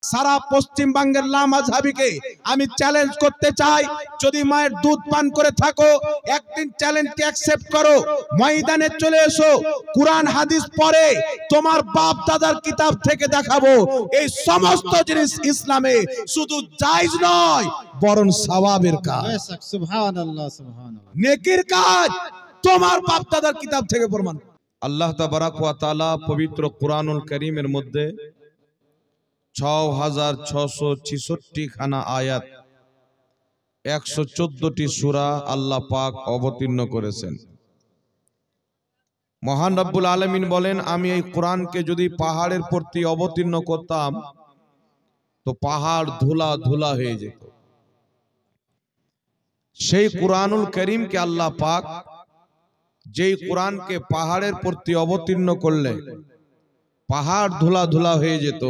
সারা পশ্চিমবঙ্গের লামাযহাবিকে আমি চ্যালেঞ্জ করতে চাই, যদি মায়ের দুধ পান করে থাকো একদিন চ্যালেঞ্জকে অ্যাকসেপ্ট করো, ময়দানে চলে এসো, কুরআন হাদিস পড়ে তোমার বাপ দাদার কিতাব থেকে দেখাবো এই সমস্ত জিনিস ইসলামে শুধু জায়েজ নয় বরং সওয়াবের কাজ। সুবহানাল্লাহ সুবহানাল্লাহ, নেকির কাজ তোমার বাপ দাদার কিতাব থেকে প্রমাণ। আল্লাহ তাবারাক ওয়া তাআলা পবিত্র কুরআনুল কারীমের মধ্যে ৬৬৬৬ খানা আয়াত ১১৪টি সূরা আল্লাহ পাক অবতীর্ণ করেছেন। মহান রব্বুল আলামিন বলেন, আমি এই কোরআনকে যদি পাহাড়ের প্রতি অবতীর্ণ করতাম তো পাহাড় ধুলা ধুলা হয়ে যেত। সেই কুরআনুল কারীমকে আল্লাহ পাক যেই কোরআনকে পাহাড়ের প্রতি অবতীর্ণ করলে পাহাড় ধুলা ধুলা হয়ে যেত,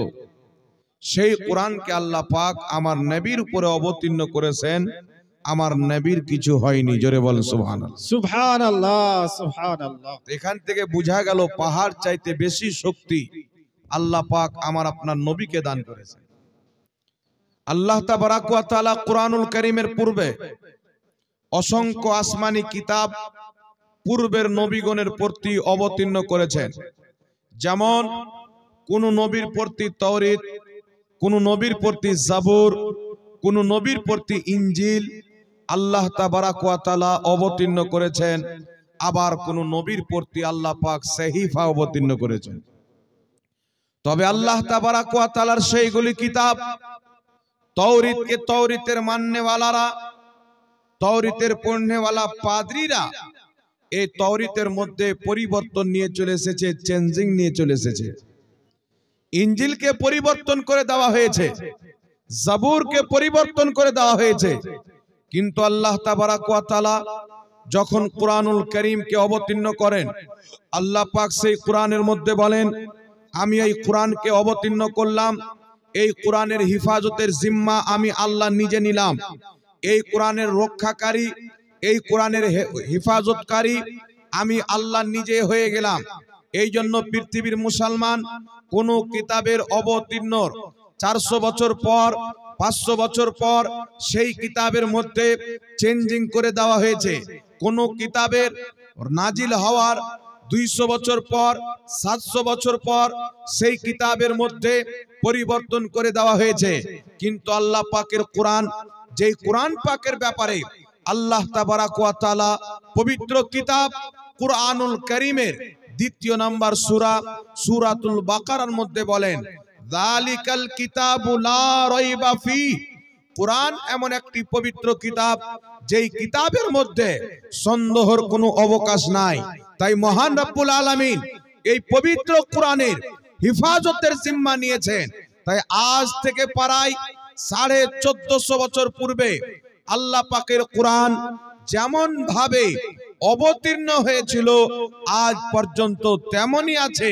সেই কোরআনকে আল্লাহ পাক আমার নবীর উপরে অবতীর্ণ করেছেন, আমার নবীর কিছু হয়নি। জোরে বলেন সুবহানাল্লাহ সুবহানাল্লাহ সুবহানাল্লাহ। এখান থেকে বোঝা গেল পাহাড় চাইতে বেশি শক্তি আল্লাহ পাক আমার আপনার নবীকে দান করেছেন। আল্লাহ তাবারাক ওয়া তাআলা কুরআনুল কারীমের পূর্বে অসংখ্য আসমানি কিতাব পূর্বের নবীগণের প্রতি অবতীর্ণ করেছেন। যেমন কোন নবীর প্রতি তাওরাত, কোন নবীর প্রতি জাবুর, কোন নবীর প্রতি ইনজিল আল্লাহ তাবারাক ওয়া তাআলা অবতীর্ণ করেছেন। আবার কোন নবীর প্রতি আল্লাহ পাক সহিফা অবতীর্ণ করেছেন। তবে আল্লাহ তাবারাক ওয়া তাআলার সেইগুলি কিতাব, তাওরাতকে তাওরাতের মাননেওয়ালারা, তাওরাতের পড়নেওয়ালা পাদ্রীরা এই তাওরাতের মধ্যে পরিবর্তন নিয়ে চলে এসেছে, চেঞ্জিং নিয়ে চলে এসেছে। ইনজিলকে পরিবর্তন করে দেওয়া হয়েছে, জাবুরকে পরিবর্তন করে দেওয়া হয়েছে। কিন্তু আল্লাহ তাবারাক ওয়া তাআলা যখন কুরআনুল কারীমকে অবতীর্ণ করেন, আল্লাহ পাক সেই কুরআনের মধ্যে বলেন, আমি এই কুরআনকে অবতীর্ণ করলাম, এই কুরআনের হিফাজতের জিম্মা আমি আল্লাহ নিজে নিলাম। এই কুরআনের রক্ষাকারী, এই কোরআনের হেফাজতকারী আমি আল্লাহ নিজে হয়ে গেলাম। এই জন্য পৃথিবীর মুসলমান কোন কিতাবের অবতীর্ণ 400 বছর পর, 500 বছর পর সেই কিতাবের মধ্যে চেঞ্জিং করে দেওয়া হয়েছে। কোন কিতাবের নাজিল হওয়ার 200 বছর পর, 700 বছর পর সেই কিতাবের মধ্যে পরিবর্তন করে দেওয়া হয়েছে। কিন্তু আল্লাহ পাকের কোরআন, যেই কোরআন পাকের ব্যাপারে আল্লাহ তাবারাক ওয়া তাআলা পবিত্র কিতাব কুরআনুল কারীমের 2 নম্বর সূরা সূরাতুল বাকারার মধ্যে বলেন, যালিকাল কিতাবু লা রাইবা ফি, কুরআন এমন একটি পবিত্র কিতাব যেই কিতাবের মধ্যে সন্দেহের কোনো অবকাশ নাই। তাই মহান রব্বুল আলামিন এই পবিত্র কুরআনের হিফাজতের জিম্মা নিয়েছেন। তাই আজ থেকে প্রায় 1450 বছর পূর্বে আল্লাহ পাকের কোরআন যেমন ভাবে অবতীর্ণ হয়েছিল আজ পর্যন্ত তেমনি আছে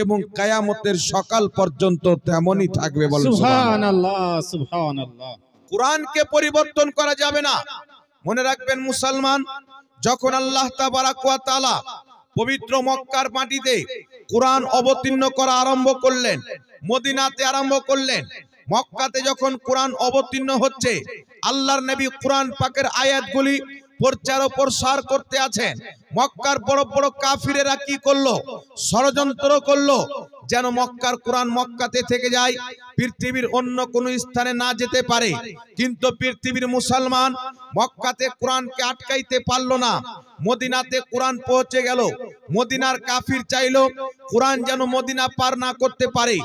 এবং কিয়ামতের সকাল পর্যন্ত তেমনি থাকবে। বলেন সুবহানাল্লাহ সুবহানাল্লাহ। কোরআনকে পরিবর্তন করা যাবে না। মনে রাখবেন মুসলমান, যখন আল্লাহ তাবারাক ওয়া তাআলা পবিত্র মক্কার মাটিতে কোরআন অবতীর্ণ করা আরম্ভ করলেন, মদিনাতে আরম্ভ করলেন, মক্কাতে যখন কোরআন অবতীর্ণ হচ্ছে, আল্লাহর নবী কোরআন পাকের আয়াতগুলি প্রচার ও প্রসার করতে আছেন। মক্কার বড় বড় কাফিরেরা কি করলো? ষড়যন্ত্র করলো যেন মক্কার কোরআন মক্কাতে থেকে যায়, পৃথিবীর অন্য কোন স্থানে না যেতে পারে। কিন্তু পৃথিবীর মুসলমান মক্কাতে কোরআনকে আটকাইতে পারলো না। মদিনাতে কোরআন পৌঁছে গেল। মদিনার কাফির চাইলো কোরআন যেন মদিনা পার না করতে পারে,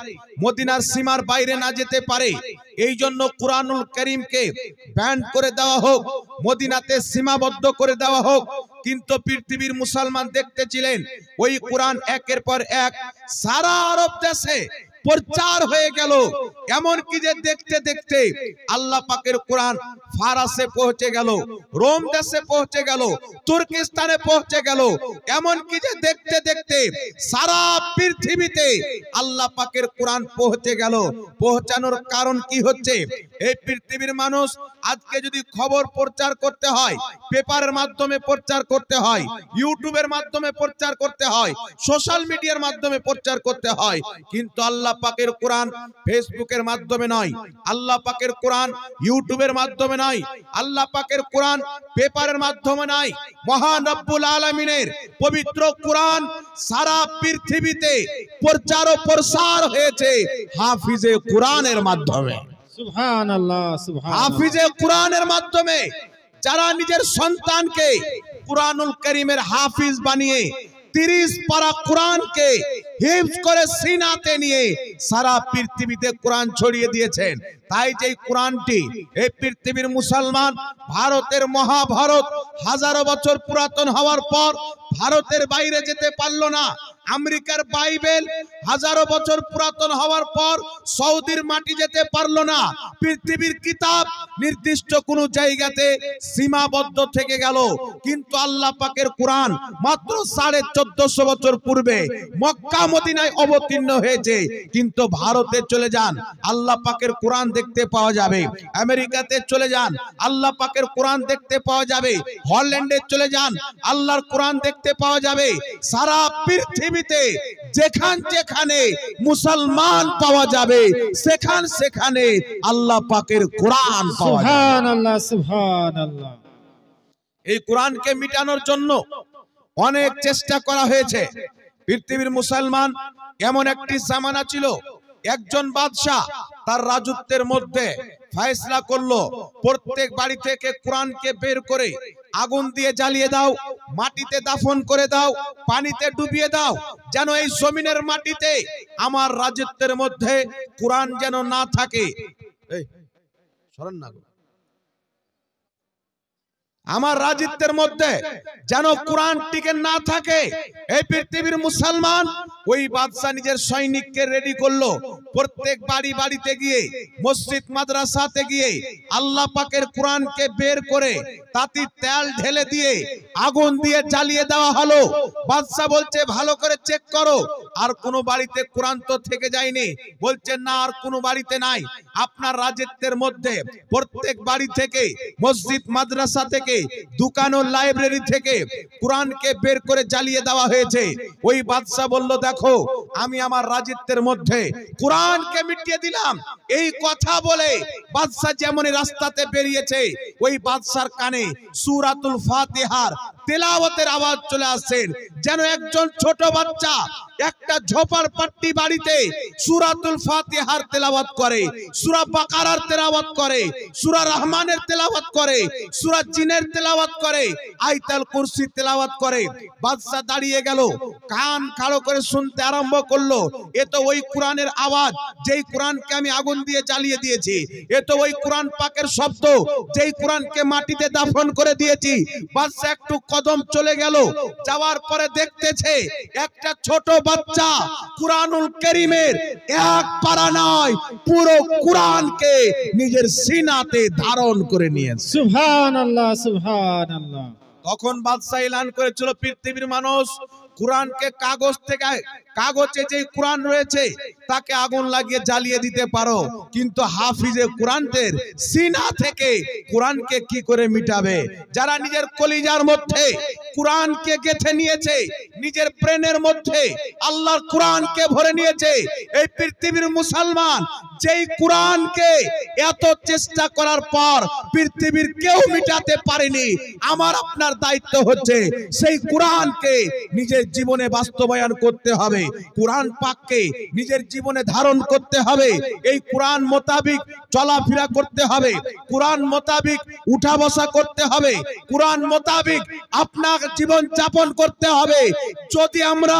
মদিনার সীমার বাইরে না যেতে পারে। এই জন্য কুরআনুল কারীমকে ব্যান করে দেওয়া হোক, মদিনাতে সীমাবদ্ধ করে দেওয়া হোক। কিন্তু পৃথিবীর মুসলমান দেখতেছিলেন ওই কোরআন একের পর এক সারা আরব দেশে প্রচার হয়ে গেল। এমন কি যে দেখতে দেখতে আল্লাহ পাকের কোরআন ফারসে পৌঁছে গেল, রোম দেশে পৌঁছে গেল, তুর্কিস্তানে পৌঁছে গেল। এমন কি যে দেখতে দেখতে সারা পৃথিবীতে আল্লাহ পাকের কোরআন পৌঁছে গেল। পৌঁছানোর কারণ কি হচ্ছে? এই পৃথিবীর মানুষ আজকে যদি খবর প্রচার করতে হয়, পেপারের মাধ্যমে প্রচার করতে হয়, ইউটিউবের মাধ্যমে প্রচার করতে হয়, সোশ্যাল মিডিয়ার মাধ্যমে প্রচার করতে হয়। কিন্তু আল্লাহ আল্লাহ পাকের কোরআন ফেসবুকের মাধ্যমে নয়, আল্লাহ পাকের কোরআন ইউটিউবের মাধ্যমে নয়, আল্লাহ পাকের কোরআন পেপারের মাধ্যমে নয়, মহান রব্বুল আলামিনের পবিত্র কোরআন সারা পৃথিবীতে প্রচার ও প্রসার হয়েছে হাফিজে কোরআনের মাধ্যমে। সুবহানাল্লাহ সুবহানাল্লাহ। হাফিজে কোরআনের মাধ্যমে যারা নিজের সন্তানকে কুরআনুল কারীমের হাফিজ বানিয়ে 30 পারা কোরআনকে হিফজ করে সিনাতে নিয়ে সারা পৃথিবীতে কোরআন ছড়িয়ে দিয়েছেন। তাই যে কোরআনটি এই পৃথিবীর মুসলমান ভারতের মহাভারত হাজারো বছর পুরাতন হওয়ার পর ভারতের বাইরে যেতে পারলো না, আমেরিকার বাইবেল হাজারো বছর পুরাতন হওয়ার পর সৌদির মাটি যেতে পারলো না, পৃথিবীর কিতাব নির্দিষ্ট কোন জায়গাতে সীমাবদ্ধ থেকে গেল, কিন্তু আল্লাহ পাকের কোরআন মাত্র 1450 বছর পূর্বে মক্কা মদিনায় অবতীর্ণ হয়েছে। কিন্তু ভারতে চলে যান, আল্লাহ পাকের কোরআন দেখতে পাওয়া যাবে, আমেরিকাতে চলে যান, আল্লাহ পাকের কোরআন দেখতে পাওয়া যাবে, হল্যান্ডে চলে যান, আল্লাহর কোরআন দেখতে পাওয়া যাবে। সারা পৃথিবীতে যেখানে মুসলমান পাওয়া যাবে সেখানে আল্লাহ পাকের কোরআন পাওয়া যাবে। সুবহানাল্লাহ সুবহানাল্লাহ। এই কোরআনকে মিটানোর জন্য অনেক চেষ্টা করা হয়েছে। পৃথিবীর মুসলমান এমন একটি জামানা ছিল, একজন বাদশাহ তার রাজত্বের মধ্যে ফয়সালা করলো প্রত্যেক বাড়ি থেকে কোরআনকে বের করে আগুন দিয়ে জ্বালিয়ে দাও, মাটিতে দাফন করে দাও, পানিতে ডুবিয়ে দাও, যেন এই জমিনের মাটিতে আমার রাজত্বের মধ্যে কোরআন যেন না থাকে। এই শরণ না, আমার রাজত্বের মধ্যে যেন কোরআন টিকে না থাকে। এই পৃথিবীর মুসলমান ওই বাদশা নিজের সৈনিককে রেডি করলো, প্রত্যেক বাড়িতে গিয়ে মসজিদ মাদ্রাসাতে গিয়ে আল্লাহ পাকের কোরআনকে বের করে তাতে তেল ঢেলে দিয়ে আগুন দিয়ে জ্বালিয়ে দেওয়া হলো। বাদশা বলছে ভালো করে চেক করো, আর কোন বাড়িতে কোরআন তো থেকে যায়নি। বলছে না, আর কোন বাড়িতে নাই। আপনার রাজত্বের মধ্যে প্রত্যেক বাড়ি থেকে, মসজিদ মাদ্রাসা থেকে, দোকান ও লাইব্রেরি থেকে কোরআনকে বের করে জ্বালিয়ে দেওয়া হয়েছে। ওই বাদশা বলল দেখো, আমি আমার রাজত্বের মধ্যে কোরআনকে মিটিয়ে দিলাম। এই কথা বলে বাদশা যেমন রাস্তাতে বেরিয়েছে, ওই বাদশার কানে সূরাতুল ফাতিহার তেলাওয়াতের আওয়াজ চলে আসছেন, যেন একজন ছোট বাচ্চা একটা ঝোপড়পট্টি বাড়িতে সূরাতুল ফাতিহার তেলাওয়াত করে, সূরা বাকারার তেলাওয়াত করে, সূরা রহমানের তেলাওয়াত করে, সূরা জিনের তেলাওয়াত করে, আয়াতুল কুরসি তেলাওয়াত করে। বাদশা দাঁড়িয়ে গেল, কান খাড়ো করে শুনতে আরম্ভ করলো। এ তো ওই কোরআনের আওয়াজ যেই কোরআনকে আমি আগুন দিয়ে জ্বালিয়ে দিয়েছি, এ তো ওই কোরআন পাকের শব্দ যেই কোরআনকে মাটিতে দাফন করে দিয়েছি। বাদশা একটু কদম চলে গেল, যাওয়ার পরে দেখতেছে একটা ছোট বাচ্চা কুরআনুল কারীমের এক পারা নয়, পুরো কোরআনকে নিজের সিনাতে ধারণ করে নিয়েছে। সুবহানাল্লাহ সুবহানাল্লাহ। তখন বাদশা এলান করেছিল, পৃথিবীর মানুষ কোরআনকে কাগজে যে কোরআন রয়েছে তাকে আগুন লাগিয়ে জ্বালিয়ে দিতে পারো, কিন্তু হাফিজে কোরআনদের সিনা থেকে কোরআনকে কি করে মিটাবে? যারা নিজের কলিজার মধ্যে কোরআনকে গেঁথে নিয়েছে, নিজের ব্রেনের মধ্যে আল্লাহর কোরআনকে ভরে নিয়েছে, এই পৃথিবীর মুসলমান যেই কোরআনকে এত চেষ্টা করার পর পৃথিবীর কেউ মিটাতে পারেনি, আমার আপনার দায়িত্ব হচ্ছে সেই কোরআনকে নিজের জীবনে বাস্তবায়ন করতে হবে, কোরআন পাককে নিজের জীবনে ধারণ করতে হবে, এই কোরআন মোতাবিক চলাফেরা করতে হবে, কোরআন মোতাবিক উঠা বসা করতে হবে, কোরআন মোতাবিক আপনার জীবন যাপন করতে হবে। যদি আমরা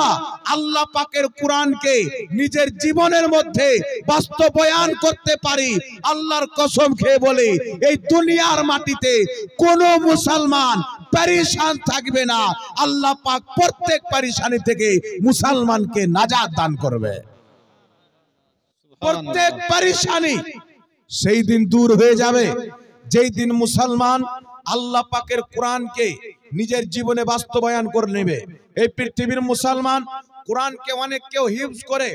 আল্লাহ পাকের কোরআনকে নিজের জীবনের মধ্যে বাস্তবায়ন করতে পারি, আল্লাহর কসম খেয়ে বলি এই দুনিয়ার মাটিতে কোনো মুসলমান পরেশান থাকবে না। আল্লাহ পাক প্রত্যেক পরেশানি থেকে মুসলমানকে নাজাত দান করবে। প্রত্যেক পরেশানি সেই দিন দূর হয়ে যাবে যেই দিন মুসলমান আল্লাহ পাকের কোরআনকে নিজের জীবনে বাস্তবায়ন করে নেবে। এই পৃথিবীর মুসলমান কোরআনকে অনেক কেউ হিফজ করে,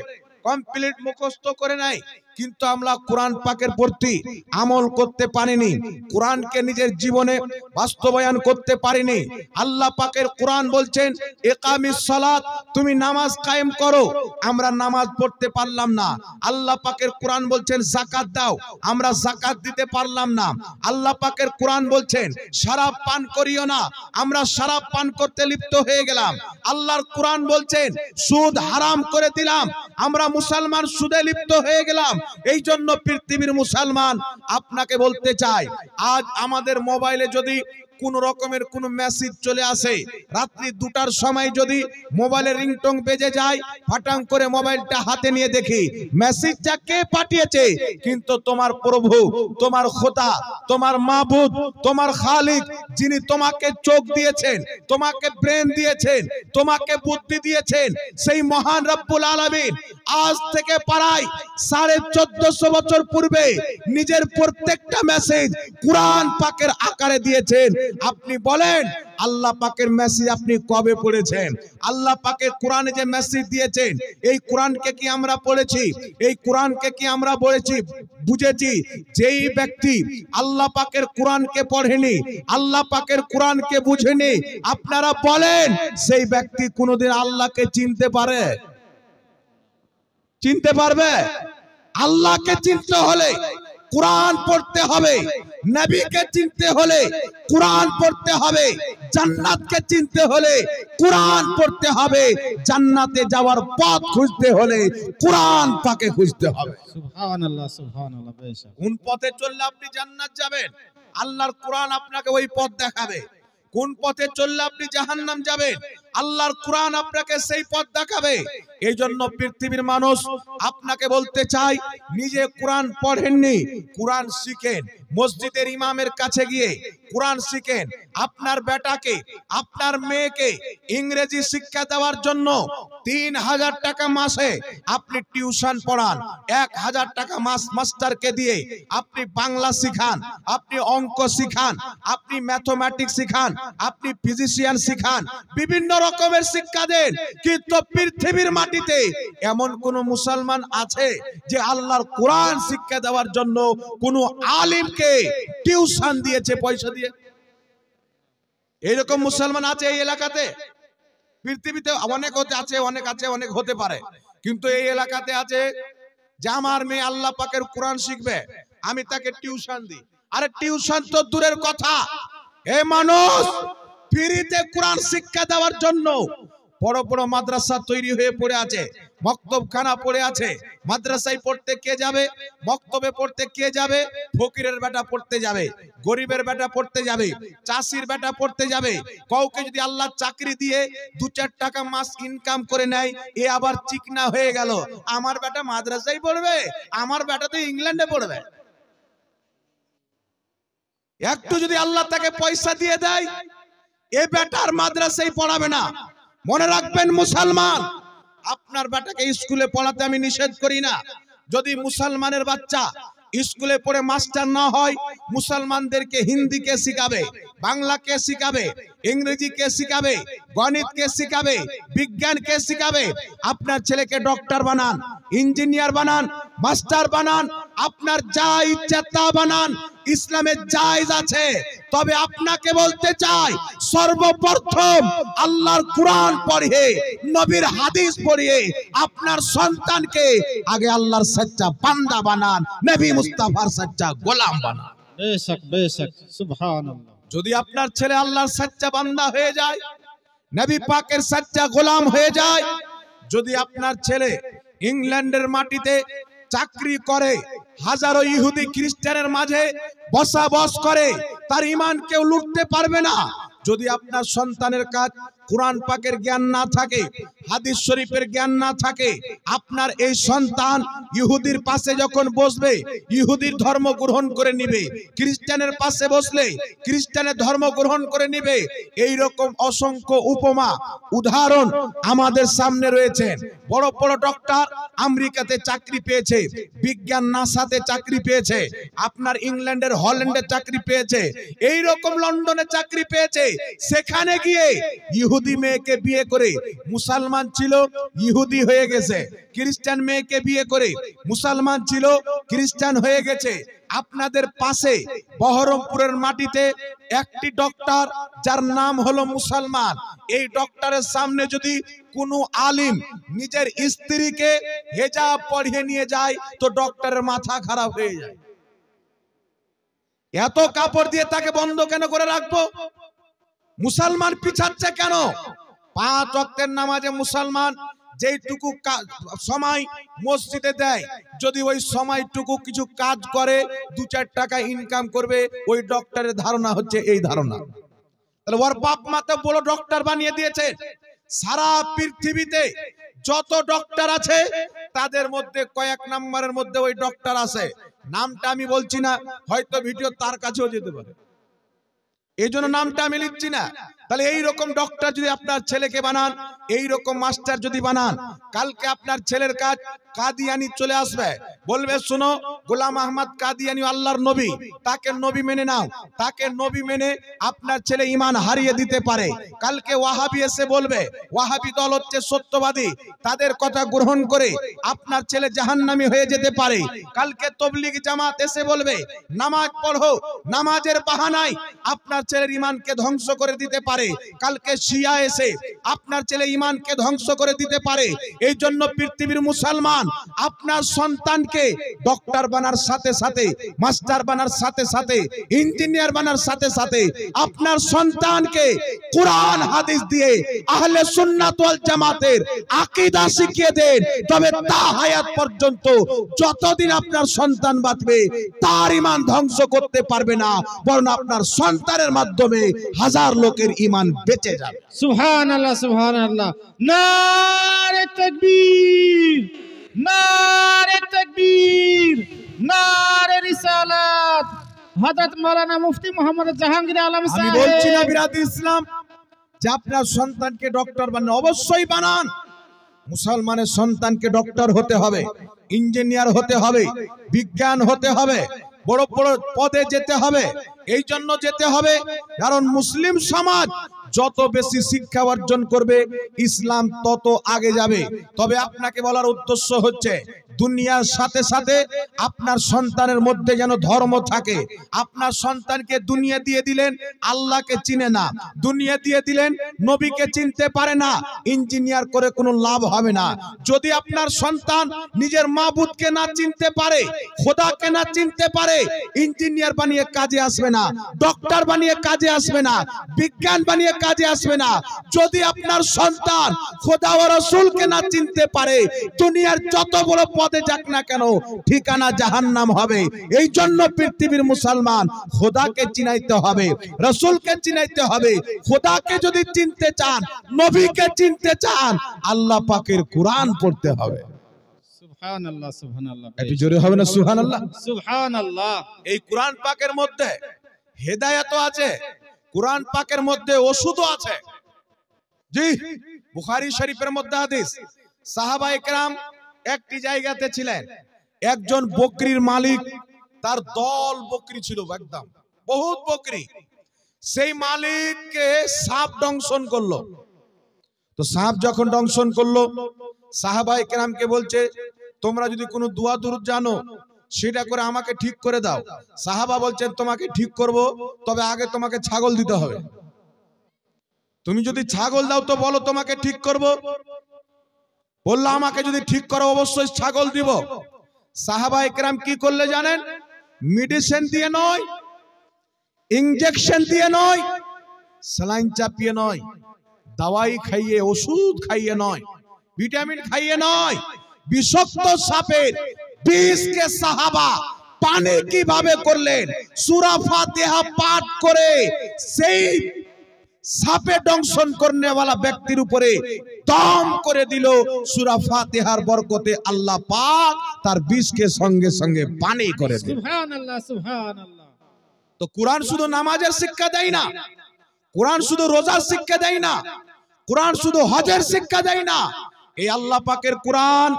কমপ্লিট মুখস্থ করে নাই, কিন্তু আমরা কোরআন পাকের প্রতি আমল করতে পারিনি, কোরআনকে নিজের জীবনে বাস্তবায়ন করতে পারিনি। আল্লাহ পাকের কোরআন বলছেন ইকামিস সালাত, তুমি নামাজ কায়েম করো, আমরা নামাজ পড়তে পারলাম না। আল্লাহ পাকের কোরআন বলছেন যাকাত দাও, আমরা যাকাত দিতে পারলাম না। আল্লাহ পাকের কোরআন বলছেন শরাব পান করিও না, আমরা শরাব পান করতে লিপ্ত হয়ে গেলাম। আল্লাহর কোরআন বলছেন সুদ হারাম করে দিলাম, আমরা মুসলমান সুদে লিপ্ত হয়ে গেলাম। এই জন্য পৃথিবীর মুসলমান আপনাকে বলতে চাই, আজ আমাদের মোবাইলে যদি কোন রকমের কোন মেসেজ চলে আসে, রাত্রি 2টার সময় যদি মোবাইলের রিংটোন বেজে যায়, ফাটাং করে মোবাইলটা হাতে নিয়ে দেখি মেসেজটা কে পাঠিয়েছে। কিন্তু তোমার প্রভু, তোমার খোদা, তোমার মাবুদ, তোমার খালিক, যিনি তোমাকে চোখ দিয়েছেন, তোমাকে ব্রেন দিয়েছেন, তোমাকে বুদ্ধি দিয়েছেন, সেই মহান রব্বুল আলামিন আজ থেকে প্রায় 1450 বছর পূর্বে নিজের প্রত্যেকটা মেসেজ কোরআন পাকের আকারে দিয়েছেন। আপনি বলেন আল্লাহ পাকের মেসেজ আপনি কবে পড়েছেন? আল্লাহ পাকের কোরআনে যে মেসেজ দিয়েছেন, এই কোরআনকে কি আমরা পড়েছি? এই কোরআনকে কি আমরা বুঝেছি? যেই ব্যক্তি আল্লাহ পাকের কোরআনকে পড়েনি, আল্লাহ পাকের কোরআনকে বুঝেনি, আপনারা বলেন সেই ব্যক্তি কোনোদিন আল্লাহকে চিনতে পারে? চিনতে পারবে? আল্লাহকে চিনতে হলে কোরআন পড়তে হবে, নবীকে চিনতে হলে কোরআন পড়তে হবে, জান্নাতকে চিনতে হলে কোরআন পড়তে হবে, জান্নাতে যাওয়ার পথ খুঁজতে হলে কোরআন পাকে খুঁজতে হবে। সুবহানাল্লাহ, সুবহানাল্লাহ। বেশক কোন পথে চললে আপনি জান্নাত যাবেন, আল্লাহর কোরআন আপনাকে ওই পথ দেখাবে। কোন পথে চললে আপনি জাহান্নাম যাবেন, আল্লাহর কোরআন আপনাকে সেই পথ দেখাবে। এই জন্য পৃথিবীর মানুষ আপনাকে বলতে চাই, নিজে কোরআন পড়েননি, কোরআন শিখেন। মসজিদের ইমামের কাছে গিয়ে কোরআন শিখেন। আপনার বেটাকে, আপনার মেয়েকে ইংরেজি শিক্ষা দেওয়ার জন্য 3000 টাকা মাসে আপনি টিউশন পড়ান, 1000 টাকা মাস মাস্টারকে দিয়ে আপনি বাংলা শিখান, আপনি অঙ্ক শিখান, আপনি ম্যাথমেটিক্স শিখান, আপনি ফিজিশিয়ান শিখান, বিভিন্ন রকমের শিক্ষা দেন। কিন্তু পৃথিবীর মাটিতে এমন কোন মুসলমান আছে যে আল্লাহর কোরআন শিক্ষা দেওয়ার জন্য কোন আলিমকে টিউশন দিয়েছে পয়সা দিয়ে? এইরকম মুসলমান আছে এই এলাকাতে? পৃথিবীতে অনেক আছে, অনেক আছে, অনেক হতে পারে, কিন্তু এই এলাকাতে আছে যে আমার মেয়ে আল্লাহ পাকের কোরআন শিখবে, আমি তাকে টিউশন দিই। আরে টিউশন তো দূরের কথা, এই মানুষ ফ্রিতে কোরআন শিক্ষা দেওয়ার জন্য বড় বড় মাদ্রাসা তৈরি হয়ে পড়ে আছে, মক্তবখানা পড়ে আছে। মাদ্রাসায় পড়তে কে যাবে? মক্তবে পড়তে কে যাবে? ফকিরের বেটা পড়তে যাবে, গরিবের বেটা পড়তে যাবে, চাষির বেটা পড়তে যাবে। কাউকে যদি আল্লাহ চাকরি দিয়ে 2-4 টাকা মাস ইনকাম করে নেয়, এ আবার চিকনা হয়ে গেল, আমার বেটা মাদ্রাসায় পড়বে, আমার বেটা তো ইংল্যান্ডে পড়বে। একটু যদি আল্লাহ তাকে পয়সা দিয়ে দেয়, এ বেটার মাদ্রাসায় পড়াবে না। মনে রাখবেন মুসলমান, আপনার বেটাকে স্কুলে পড়াতে আমি নিষেধ করি না। যদি মুসলমানের বাচ্চা স্কুলে পড়ে মাস্টার না হয়, মুসলমানদেরকে হিন্দিকে শিখাবে, বাংলাকে শিখাবে, ইংরেজিকে শিখাবে, গণিতকে শিখাবে, বিজ্ঞানকে শিখাবে। আপনার ছেলেকে ডক্টর বানান, ইঞ্জিনিয়ার বানান, মাস্টার বানান, আপনার যা ইচ্ছা তা বানান, ইসলামে জায়েজ আছে। তবে আপনাকে বলতে চাই, সর্বপ্রথম আল্লাহর কোরআন পড়িয়ে, নবীর হাদিস পড়িয়ে আপনার সন্তানকে আগে আল্লাহর সচ্চা বান্দা বানান, নবী মুস্তাফার সচ্চা গোলাম বানান। বেশক বেশক, সুবহানাল্লাহ। যদি আপনার ছেলে আল্লাহর সচ্চা বান্দা হয়ে যায়, নবী পাকের সচ্চা গোলাম হয়ে যায়, যদি আপনার ছেলে ইংল্যান্ডের মাটিতে চাকরি করে, হাজারো ইহুদি খ্রিস্টানের মাঝে বসবাস করে, তার ঈমান কেউ লুটতে পারবে না। যদি আপনার সন্তানের কাজ কোরআন পাকের জ্ঞান না থাকে, হাদিস শরীফের জ্ঞান না থাকে, আপনার এই সন্তান ইহুদির পাশে যখন বসবে, ইহুদির ধর্ম গ্রহণ করে নিবে, খ্রিস্টানের পাশে বসলে খ্রিস্টানের ধর্ম গ্রহণ করে নিবে। এই রকম অসংখ্য উপমা উদাহরণ আমাদের সামনে রয়েছে। বড় বড় ডক্টর আমেরিকাতে চাকরি পেয়েছে, বিজ্ঞান নাসাতে চাকরি পেয়েছে, আপনার ইংল্যান্ডের হল্যান্ডে চাকরি পেয়েছে, এই রকম লন্ডনে চাকরি পেয়েছে। সেখানে গিয়ে ইহুদি মেয়েকে বিয়ে করে মুসলমান মুসলমান ছিল ইহুদি হয়ে গেছে, খ্রিস্টান মেয়েকে বিয়ে করে মুসলমান ছিল খ্রিস্টান হয়ে গেছে। আপনাদের পাশে বহরমপুরের মাটিতে একটি ডক্টর যার নাম হলো মুসলমান, এই ডক্টরের সামনে যদি কোনো আলিম নিজের স্ত্রীকে হেজাব পরিয়ে নিয়ে যায় তো ডক্টরের মাথা খারাপ হয়ে যায়। এত কাপড় দিয়ে তাকে বন্ধ কেন করে রাখবো? মুসলমান পিছাচ্ছে কেন? 5 ওয়াক্তের নামাজে মুসলমান যেইটুকু সময় মসজিদে দেয়, যদি ওই সময়টুকু কিছু কাজ করে 2-4 টাকা ইনকাম করবে, ওই ডক্টরের ধারণা হচ্ছে এই ধারণা। তাহলে ওর বাপ মা তো বড় ডক্টর বানিয়ে দিয়েছে। সারা পৃথিবীতে যত ডক্টর আছে তাদের মধ্যে কয়েক নম্বরের মধ্যে ওই ডক্টর আছে। নামটা আমি বলছি না, হয়তো ভিডিও তার কাছেও যেতে পারে, এই জন্য নামটা আমি লিখছি না। তাহলে এই রকম ডক্টর যদি আপনার ছেলেকে বানান, এই রকম মাস্টার যদি বানান, কালকে আপনার ছেলের কাজ কাদিয়ানি চলে আসবে, বলবে শোনো গোলাম আহমদ কাদিয়ানি আল্লাহর নবী, তাকে নবী মেনে নাও। তাকে নবী মেনে আপনার ছেলে ঈমান হারিয়ে দিতে পারে। কালকে ওয়াহাবি এসে বলবে ওয়াহাবি দল হচ্ছে সত্যবাদী, তাদের কথা গ্রহণ করে আপনার ছেলে জাহান্নামী হয়ে যেতে পারে। কালকে তবলিগি জামাত এসে বলবে নামাজ পড়ো, নামাজের বাহানায় আপনার ছেলের ঈমানকে ধ্বংস করে দিতে পারে। কালকে শিয়া এসে আপনার ছেলে ঈমানকে ধ্বংস করে দিতে পারে। এই জন্য পৃথিবীর মুসলমান আপনার সন্তানকে ডক্টর বানার সাথে সাথে, মাস্টার বানার সাথে সাথে, ইঞ্জিনিয়ার বানার সাথে সাথে আপনার সন্তানকে কোরআন হাদিস দিয়ে আহলে সুন্নাত ওয়াল জামাতের আকীদা শিখিয়ে দেন। তবে তা হায়াত পর্যন্ত যতদিন আপনার সন্তান বাঁচবে তার ঈমান ধ্বংস করতে পারবে না, বরং আপনার সন্তানের মাধ্যমে হাজার লোকের ঈমান বেঁচে যাবে। সুবহানাল্লাহ, সুবহানাল্লাহ। নারে তাকবীর, নারে তাকবীর, নারে রিসালাত। হযরত মাওলানা মুফতি মোহাম্মদ জাহাঙ্গীর আলম আমি সাহেব। বলছি না বিরাদর ইসলাম যে আপনার সন্তানকে ডক্টর বানান, অবশ্যই বানান। মুসলমানের সন্তানকে ডক্টর হতে হবে, ইঞ্জিনিয়ার হতে হবে, বিজ্ঞান হতে হবে, বড় বড় পদে যেতে হবে। এই জন্য যেতে হবে কারণ মুসলিম সমাজ যত বেশি শিক্ষা অর্জন করবে ইসলাম তত আগে যাবে। তবে আপনাকে বলার উদ্দেশ্য হচ্ছে দুনিয়ার সাথে সাথে আপনার সন্তানের মধ্যে যেন ধর্ম থাকে। আপনার সন্তানকে দুনিয়া দিয়ে দিলেন, আল্লাহকে চিনে না, দুনিয়া দিয়ে দিলেন, নবীকে চিনতে পারে না, ইঞ্জিনিয়ার করে কোনো লাভ হবে না। যদি আপনার সন্তান নিজের মাবুদকে না চিনতে পারে, খোদাকে না চিনতে পারে, ইঞ্জিনিয়ার বানিয়ে কাজে আসবে না, ডক্টর বানিয়ে কাজে আসবে না, বিজ্ঞান বানিয়ে কাজে আসবে না। যদি আপনার সন্তান খোদা ও রাসূলকে না চিনতে পারে, দুনিয়ার যত বড় পদে যাক না কেন ঠিকানা জাহান্নাম হবে। এই জন্য পৃথিবীর মুসলমান খোদাকে চিনাইতে হবে, রাসূলকে চিনাইতে হবে। খোদাকে যদি চিনতে চান, নবীকে চিনতে চান, আল্লাহ পাকের কোরআন পড়তে হবে। সুবহানাল্লাহ, সুবহানাল্লাহ। একটু জোরে হবে না সুবহানাল্লাহ? সুবহানাল্লাহ। এই কোরআন পাকের মধ্যে হেদায়েত আছে, কোরআন পাকের মধ্যে ওষুধও আছে। জি, বুখারী শরীফের মধ্যে হাদিস, সাহাবায়ে কেরাম একটি জায়গাতে ছিলেন, একজন বকরির মালিক, তার দল বকরি ছিল, একদম বহুত বকরি। সেই মালিককে সাপ দংশন করলো। তো সাপ যখন দংশন করলো, সাহাবায়ে কেরামকে বলছে তোমরা যদি কোনো দোয়া দুরূদ জানো সেটা করে আমাকে ঠিক করে দাও। সাহাবা বলছেন তোমাকে ঠিক করব, তবে আগে তোমাকে ছাগল দিতে হবে। তুমি যদি ছাগল দাও তো বলো তোমাকে ঠিক করব। বললো আমাকে যদি ঠিক করো অবশ্যই ছাগল দিব। সাহাবায়ে কেরাম কি করলে জানেন? মেডিসিন দিয়ে নয়, ইনজেকশন দিয়ে নয়, স্যালাইন চাপিয়ে নয়, দাওয়াই খাইয়ে, ওষুধ খাইয়ে নয়, ভিটামিন খাইয়ে নয়, বিষাক্ত সাপের বিষকে সাহাবা পানি কিভাবে করলেন? সূরা ফাতিহা পাঠ করে সেই সাপে দংশন করনেওয়ালা ব্যক্তির উপরে দম করে দিল। সূরা ফাতিহার বরকতে আল্লাহ পাক তার বিষকে সঙ্গে সঙ্গে পানি করে দিল। সুবহানাল্লাহ, সুবহানাল্লাহ। তো কোরআন শুধু নামাজের শিক্ষা দেয় না, কোরআন শুধু রোজার শিক্ষা দেয় না, কোরআন শুধু হজের শিক্ষা দেয় না, এই আল্লাহ পাকের কোরআন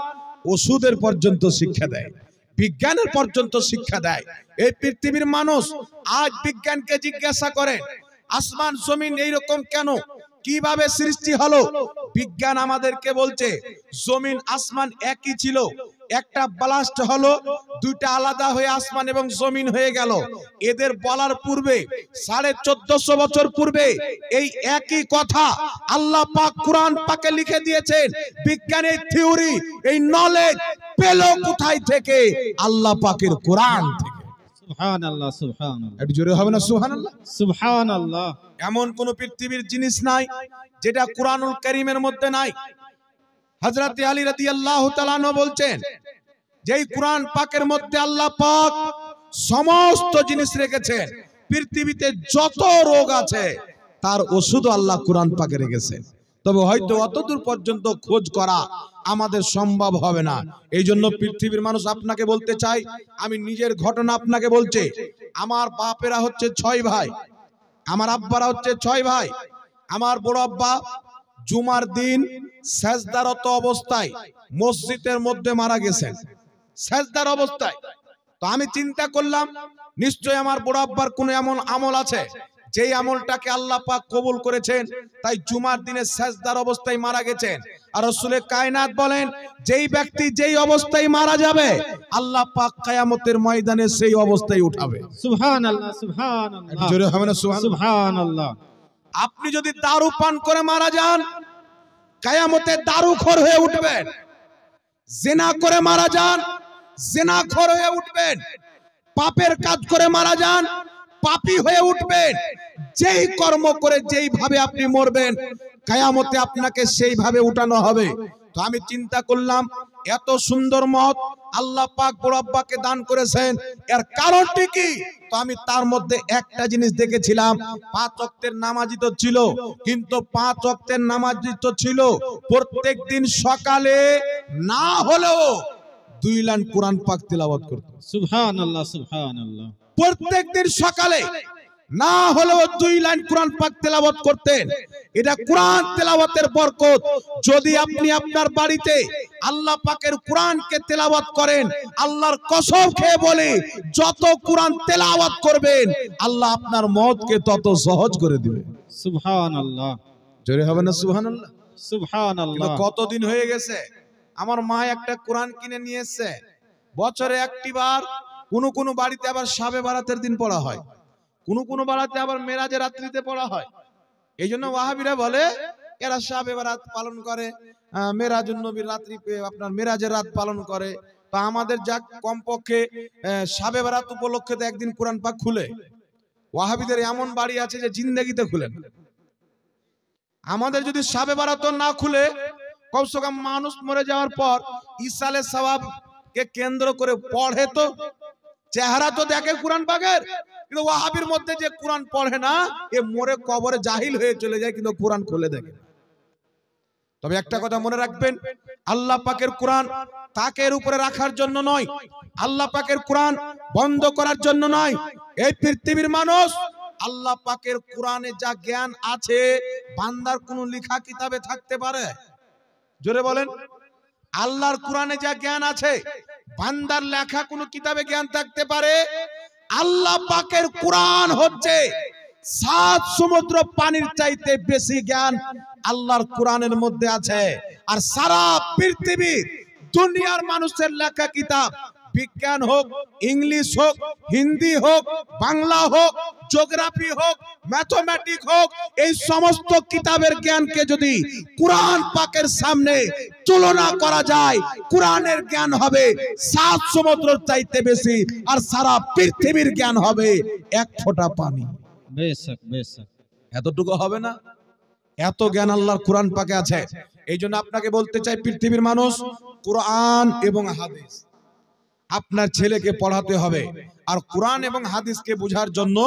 ওষুধের পর্যন্ত শিক্ষা দেয়, বিজ্ঞানের পর্যন্ত শিক্ষা দেয়। এই পৃথিবীর মানুষ আজ বিজ্ঞানকে জিজ্ঞাসা করে আসমান জমিন এইরকম কেন, কিভাবে সৃষ্টি হলো? বিজ্ঞান আমাদেরকে বলছে জমিন আসমান একই ছিল, একটা ব্লাস্ট হলো, দুইটা আলাদা হয়ে আসমান এবং জমিন হয়ে গেল। এদের বলার পূর্বে 1450 বছর পূর্বে এই একই কথা আল্লাহ পাক কোরআন পাকে লিখে দিয়েছেন। বিজ্ঞানের থিওরি, এই নলেজ পেল কোথায় থেকে? আল্লাহ পাকের কোরআন থেকে। সুবহানাল্লাহ, সুবহানাল্লাহ, একটু জোরে হবে না সুবহানাল্লাহ? সুবহানাল্লাহ। এমন কোন পৃথিবীর জিনিস নাই যেটা কুরআনুল কারীমের মধ্যে নাই। হযরত আলী রাদিয়াল্লাহু তাআলা আনহু বলছেন, যেই কুরআন পাকের মধ্যে আল্লাহ পাক সমস্ত জিনিস রেখেছেন, পৃথিবীতে যত রোগ আছে তার ওষুধ আল্লাহ কুরআন পাকে রেখেছেন। তবে হয়তো অতদূর পর্যন্ত খোঁজ করা আমাদের সম্ভব হবে না। এই জন্য পৃথিবীর মানুষ আপনাকে বলতে চাই, আমি নিজের ঘটনা আপনাকে বলছি। আমার বাপেরা হচ্ছে 6 ভাই, আমার আব্বারা হচ্ছে 6 ভাই। আমার বড় আব্বা জুমার দিন সেজদারত অবস্থায় মসজিদের মধ্যে মারা গেছেন, সেজদার অবস্থায়। তো আমি চিন্তা করলাম নিশ্চয়ই আমার বড় আব্বার কোনো এমন আমল আছে যেই আমলটাকে আল্লাহ পাক কবুল করেছেন, তাই জুমার দিনে সেজদার অবস্থায় মারা গেছেন। আর রাসূলে কায়নাত বলেন, যেই ব্যক্তি যেই অবস্থায় মারা যাবে আল্লাহ পাক কিয়ামতের ময়দানে সেই অবস্থায় উঠাবে। সুবহানাল্লাহ, সুবহানাল্লাহ, জোরে হবে না সুবহানাল্লাহ? সুবহানাল্লাহ। আপনি যদি দারু পান করে মারা যান, কিয়ামতে দারুখোর হয়ে উঠবেন। জিনা করে মারা যান, জিনাখোর হয়ে উঠবেন। পাপের কাজ করে মারা যান, পাপী হয়ে উঠবেন। যেই কর্ম করে যেইভাবে আপনি মরবেন, কিয়ামতে আপনাকে সেইভাবে উঠানো হবে। তো আমি চিন্তা করলাম, এত সুন্দর মত আল্লাহ পাক বড় আব্বাকে দান করেছেন, এর কারণটি কি? তো আমি তার মধ্যে একটা জিনিস দেখেছিলাম, 5 ওয়াক্তের নামাজি তো ছিল, কিন্তু 5 ওয়াক্তের নামাজি তো ছিল প্রত্যেক দিন সকালে না হলেও 2 লাইন কোরআন পাক তেলাওয়াত করত। সুবহানাল্লাহ, সুবহানাল্লাহ। প্রত্যেক দিন সকালে না হলেও 2 লাইন কোরআন পাক তেলাওয়াত করতেন। এটা কোরআন তেলাওয়াতের বরকত। যদি আপনি আপনার বাড়িতে আল্লাহ পাকের কোরআনকে তেলাওয়াত করেন, আল্লাহর কসম খেয়ে বলে যত কোরআন তেলাওয়াত করবেন আল্লাহ আপনার মওতকে তত সহজ করে দিবেন। সুবহানাল্লাহ, জোরে হবে না সুবহানাল্লাহ? সুবহানাল্লাহ। কতদিন হয়ে গেছে আমার মা একটা কোরআন কিনে নিয়ে এসেছে, বছরে একটি বার। কোন বাড়িতে আবার শাবে বারাতের দিন পড়া হয়, কোন বাড়িতে আবার মেরাজের রাত্রিতে পড়া হয়। এই জন্য ওয়াহাবিরা বলে এরা শাবে বারাত পালন করে, মেরাজুন নবীর রাত্রি আপনার মেরাজের রাত পালন করে। তো আমাদের যা কমপক্ষে শাবে বারাত উপলক্ষে তো একদিন কোরআন পাক খুলে। ওয়াহাবিদের এমন বাড়ি আছে যে জিন্দেগিতে খুলে না। আমাদের যদি শাবে বারাত না খুলে, কমসে কম মানুষ মরে যাওয়ার পর ইসালে সওয়াব কে কেন্দ্র করে পড়ে, তো চেহারা তো দেখে কোরআন পাকের। কিন্তু ওয়াহাবির মধ্যে যে কোরআন পড়ে না, এ মরে কবরে জাহিল হয়ে চলে যায়, কিন্তু কোরআন খুলে দেখে। তবে একটা কথা মনে রাখবেন, আল্লাহ পাকের কোরআন তাকের উপরে রাখার জন্য নয়, আল্লাহ পাকের কোরআন বন্ধ করার জন্য নয়। এই পৃথিবীর মানুষ আল্লাহ পাকের কোরআনে যা জ্ঞান আছে বান্দার কোন লেখা কিতাবে থাকতে পারে? জোরে বলেন। আল্লাহর কোরআনে যা জ্ঞান আছে বান্দার লেখা কোন কিতাবে জ্ঞান থাকতে পারে? আল্লাহ পাকের কোরআন হচ্ছে 7 সমুদ্র পানির চাইতে বেশি জ্ঞান আল্লাহর কোরআনের মধ্যে আছে। আর সারা পৃথিবীর দুনিয়ার মানুষের লেখা কিতাব, বিজ্ঞান হোক, ইংলিশ হোক, হিন্দি হোক, বাংলা হোক, জিওগ্রাফি হোক, ম্যাথমেটিক্স হোক, এই সমস্ত কিতাবের জ্ঞানকে যদি কোরআন পাকের সামনে তুলনা করা যায়, কোরআনের জ্ঞান হবে 7 সমুদ্রের চাইতে বেশি, আর সারা পৃথিবীর জ্ঞান হবে 1 ফোঁটা পানি। বেশক, বেশক। এতটুকু হবে না? এত জ্ঞান আল্লাহর কোরআন পাকে আছে। এই জন্য আপনাকে বলতে চাই, পৃথিবীর মানুষ, কোরআন এবং হাদিস আপনার ছেলেকে পড়াতে হবে। আর কোরআন এবং হাদিসকে বোঝার জন্য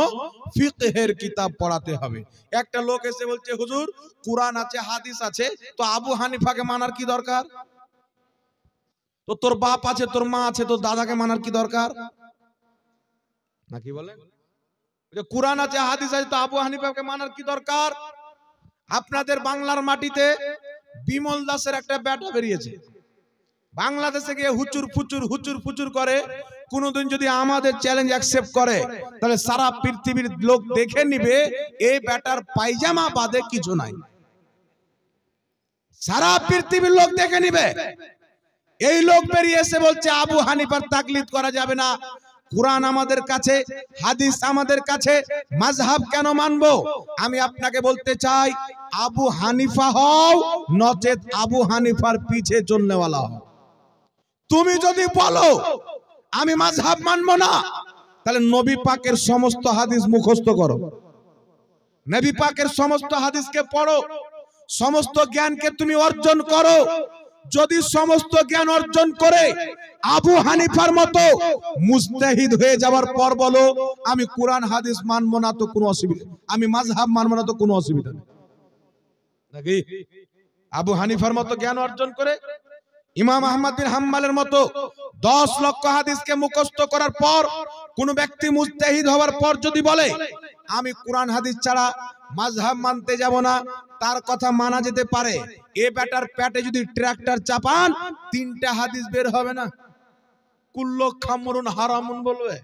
ফিকহের কিতাব পড়াতে হবে। একটা লোক এসে বলছে, হুজুর কোরআন আছে হাদিস আছে, তো আবু হানিফাকে মানার কি দরকার? তো তোর বাপ আছে, তোর মা আছে, তোর দাদাকে মানার কি দরকার? নাকি বলেন? কোরআন আছে হাদিস আছে, তো আবু হানিফাকে মানার কি দরকার? আপনাদের বাংলার মাটিতে বিমল দাসের একটা ব্যাটা বেরিয়েছে, বাংলাদেশে গিয়ে হুচুর ফুচুর করে। কোনদিন যদি আমাদের চ্যালেঞ্জ অ্যাকসেপ্ট করে, তাহলে সারা পৃথিবীর লোক দেখে নিবে এই ব্যাটার পায়জামা বাদে কিছু নাই। সারা পৃথিবীর লোক দেখে নিবে। এই লোক বেরিয়ে এসে বলছে আবু হানিফার তাকলিদ করা যাবে না, কুরআন আমাদের কাছে, হাদিস আমাদের কাছে, মাযহাব কেন মানবো? আমি আপনাকে বলতে চাই, আবু হানিফা হও নচেত আবু হানিফার পিছে চলনেওয়ালা হও। তুমি যদি বলো আমি মাযহাব মানবো না, তাহলে নবী পাকের সমস্ত হাদিস মুখস্থ করো, নবী পাকের সমস্ত হাদিসকে পড়ো, সমস্ত জ্ঞানকে তুমি অর্জন করো। যদি সমস্ত জ্ঞান অর্জন করে আবু হানিফার মতো মুজতাহিদ হয়ে যাওয়ার পর বলো আমি কোরআন হাদিস মানবো না, তো কোনো অসুবিধা, আমি মাযহাব মানবো না, তো কোনো অসুবিধা নেই নাকি? আবু হানিফার মতো জ্ঞান অর্জন করে, ইমাম আহমদ বিন হাম্বলের মতো 10 লক্ষ হাদিসকে মুখস্থ করার পর কোন ব্যক্তি মুজতাহিদ হওয়ার পর যদি বলে আমি কোরআন হাদিস ছাড়া মাযহাব মানতে যাব না, তার কথা মানা যেতে পারে। এ ব্যাটার পেটে যদি ট্রাক্টর চাপান 3টা হাদিস বের হবে না, কুল্লু খামরুন হারামুন বলবে।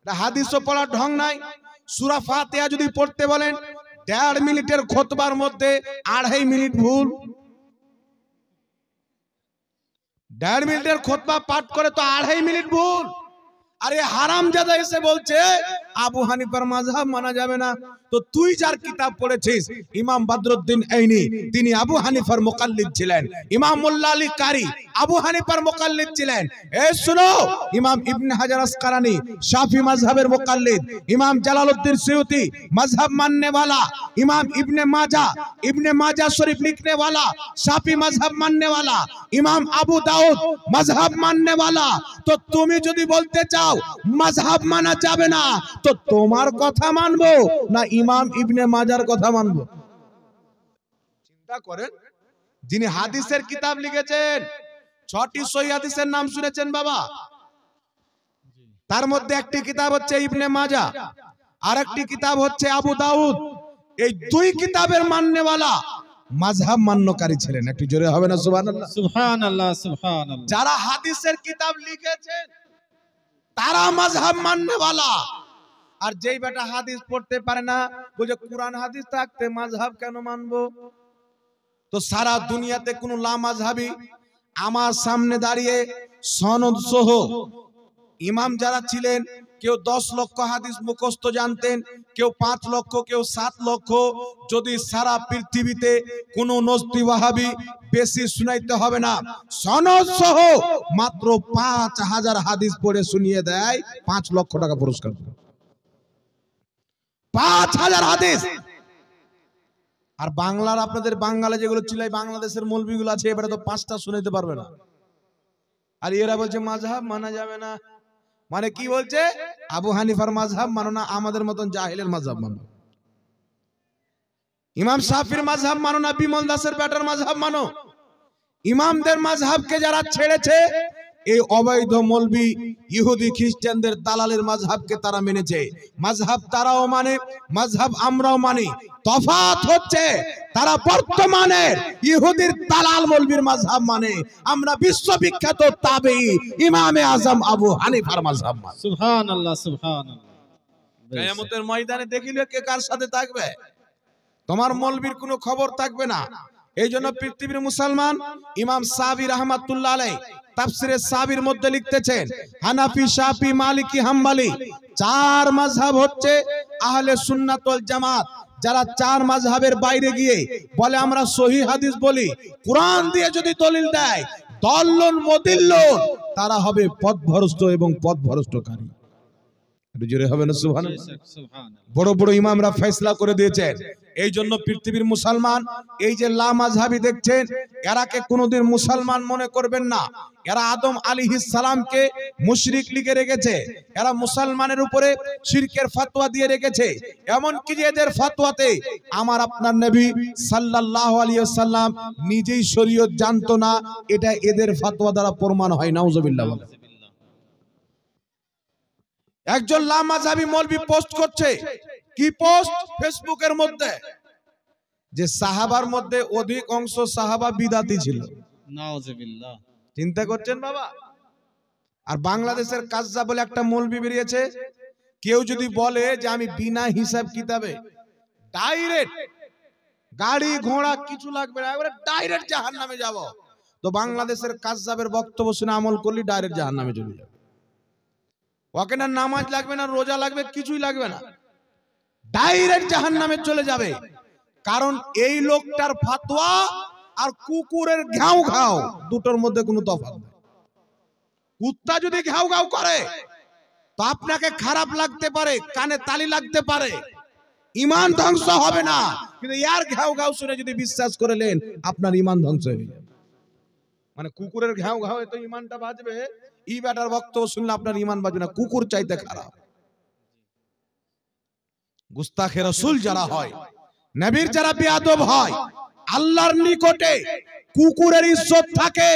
এটা হাদিসও পড়ার ঢং নাই। সূরা ফাতিহা যদি পড়তে বলেন 1.5 মিনিটের খুতবার মধ্যে 2.5 মিনিট ভুল। 1.5 মিনিটের খুতবা পাঠ করে তো 2.5 মিনিট ভুল। আরে হারামজাদা এসে বলছে আবু হানিফার মাযহাব মানা যাবে না। তো তুই যার কিতাব পড়েছিস ইমাম বদরুদ্দিন আইনি, তিনি আবু হানিফার মুকাল্লিদ ছিলেন। ইমাম মোল্লা আলী কারি আবু হানিফার মুকাল্লিদ ছিলেন। এই শুনো, ইমাম ইবনে হাজার আসকালানি শাফি মাযহাবের মুকাল্লিদ, ইমাম জালালউদ্দিন সুয়ুতি মাযহাব मानने वाला, इमाम इब्ने माजा शरीफ लिखने वाला शाफी मजहब मानने वाला, इमाम अबू दाऊद मजहब मानने वाला। तो তুমি যদি বলতে চাও মজহব মানা যাবে না, তো তোমার কথা মানবো না ইমাম ইবনে মাজার কথা মানবো? চিন্তা করেন, যিনি হাদিসের কিতাব লিখেছেন 6টি সহিহ হাদিসের নাম শুনেছেন বাবা? তার মধ্যে একটি কিতাব হচ্ছে ইবনে মাজা, আর একটি কিতাব হচ্ছে আবু দাউদ। এই 2 কিতাবের মাননেওয়ালা মাযহাব মান্যকারী ছিলেন। একটু জোরে হবে না সুবহানাল্লাহ? সুবহানাল্লাহ, সুবহানাল্লাহ। যারা হাদিসের কিতাব লিখেছেন তারা মাযহাব মাননেওয়ালা। আর যেই বেটা হাদিস পড়তে পারে না বলে কুরআন হাদিস থাকতে মাযহাব কেন মানবো? তো সারা দুনিয়াতে কোন লা মাযহাবী আমার সামনে দাঁড়িয়ে সনদ সহ ইমাম যারা ছিলেন, কেউ 10 লক্ষ হাদিস মুখস্থ জানতেন, কেউ 5 লক্ষ, কেউ 7 লক্ষ। যদি সারা পৃথিবীতে কোন নজদি ওয়াহাবি বেশি শুনাইতে হবে না, সনদ সহ মাত্র 5000 হাদিস পড়ে শুনিয়ে দেয়, 5 লক্ষ টাকা পুরস্কার। 5000 হাদিস। আর বাংলার আপনাদের বাঙালি যেগুলো চিলাই বাংলাদেশের মৌলবীগুলো আছে, এবারে তো 5টা শুনাইতে পারবে না। আর এরা বলছে মাযহাব মানা যাবে না। মানে কি বলছে? আবু হানিফার মাযহাব মানো না, আমাদের মতন জাহেলের মাযহাব মানো। ইমাম শাফির মাযহাব মানো না, বিমল দাসের বেটার মাযহাব মানো। ইমামদের মাযহাবকে যারা ছেড়েছে, এই অবৈধ মৌলবী ইহুদি খ্রিস্টানদের দালালের মাযহাবকে তারা মেনেছে। মাযহাব তারাও মানে, মাযহাব আমরাও মানি। তফাৎ হচ্ছে তারা বর্তমানে ইহুদির দালাল মৌলবীর মাযহাব মানে, আমরা বিশ্ববিখ্যাত তাবেঈ ইমামে আজম আবু হানিফার মাযহাব মানি। সুবহানাল্লাহ, সুবহানাল্লাহ। কিয়ামতের ময়দানে দেখিলে কে কার সাথে থাকবে? তোমার মৌলবীর কোনো খবর থাকবে না। এই জন্য পৃথিবীর মুসলমান ইমাম সাবি রাহমাতুল্লাহ আলাইহি তাফসিরে সাবির মধ্যে লিখতেছেন, হানাফি, শাফি, মালিকি, হাম্বলি 4 মাযহাব হচ্ছে আহলে সুন্নাত ওয়াল জামাত। যারা 4 মাযহাবের বাইরে গিয়ে বলে আমরা সহিহ হাদিস বলি, কোরআন দিয়ে যদি দলিল দেয়, দল্লুন মুদিল্লুন, তারা হবে পথভ্রষ্ট এবং পথভ্রষ্টকারী। একটু জোরে হবে না সুবহানাল্লাহ? বড় বড় ইমামরা ফয়সালা করে দিয়েছেন। এই জন্য পৃথিবীর মুসলমান এই যে লা মাযহাবী দেখছেন, এরাকে কোনোদিন মুসলমান মনে করবেন না। এরা আদম আলাইহিস সালামকে মুশরিক লিখে রেখেছে, এরা মুসলমানের উপরে শিরকের ফতোয়া দিয়ে রেখেছে। এমন কি যে এদের ফতোয়াতে আমার আপনার নবী সাল্লাল্লাহু আলাইহি ওয়াসাল্লাম নিজেই শরীয়ত জানতো না, এটা এদের ফতোয়া দ্বারা প্রমাণ হয়। নাউজুবিল্লাহ। একজন লা মাযহাবী মৌলবী পোস্ট করছে, কি পোস্ট? ফেসবুকের মধ্যে, যে সাহাবার মধ্যে অধিক অংশ সাহাবা বিদাতি ছিল। নাউজুবিল্লাহ। চিন্তা করছেন বাবা? আর বাংলাদেশের কাজ্জা বলে একটা মৌলবী বেরিয়েছে, কেউ যদি বলে যে আমি বিনা হিসাব কিতাবে ডাইরেক্ট গাড়ি ঘোড়া কিছু লাগবে না, একবারে ডাইরেক্ট জাহান্নামে যাব। তো বাংলাদেশের কাযযাবের বক্তব্য শুনে আমল করলি ডাইরেক্ট জাহান্নামে চলে যাবে। ওকে না নামাজ লাগবে না, রোজা লাগবে, কিছুই লাগবে না, ডাইরেক্ট জাহান্নামে চলে যাবে। কারণ এই লোকটার ফতোয়া আর কুকুরের ঘাউ ঘাউ দুটোর মধ্যে কোনো তফাৎ নেই। কুত্তা যদি ঘাউ ঘাউ করে তো আপনাকে খারাপ লাগতে পারে, কানে তালি লাগতে পারে, ঈমান ধ্বংস হবে না, কিন্তু ইয়ার ঘাউ ঘাউ শুনে যদি বিশ্বাস করে নেন আপনার ঈমান ধ্বংস হয়ে যাবে। মানে কুকুরের ঘাউ ঘাউ তো ঈমানটা বাজবে, ই ব্যাটার বক্তব্য শুনলে আপনার ঈমান বাজবে না, কুকুর চাইতে খারাপ। গুস্তাখে রাসূল যারা হয়, নবীর যারা বেয়াদব হয়, আল্লাহর নিকটে কুকুরের ইজ্জত থাকে।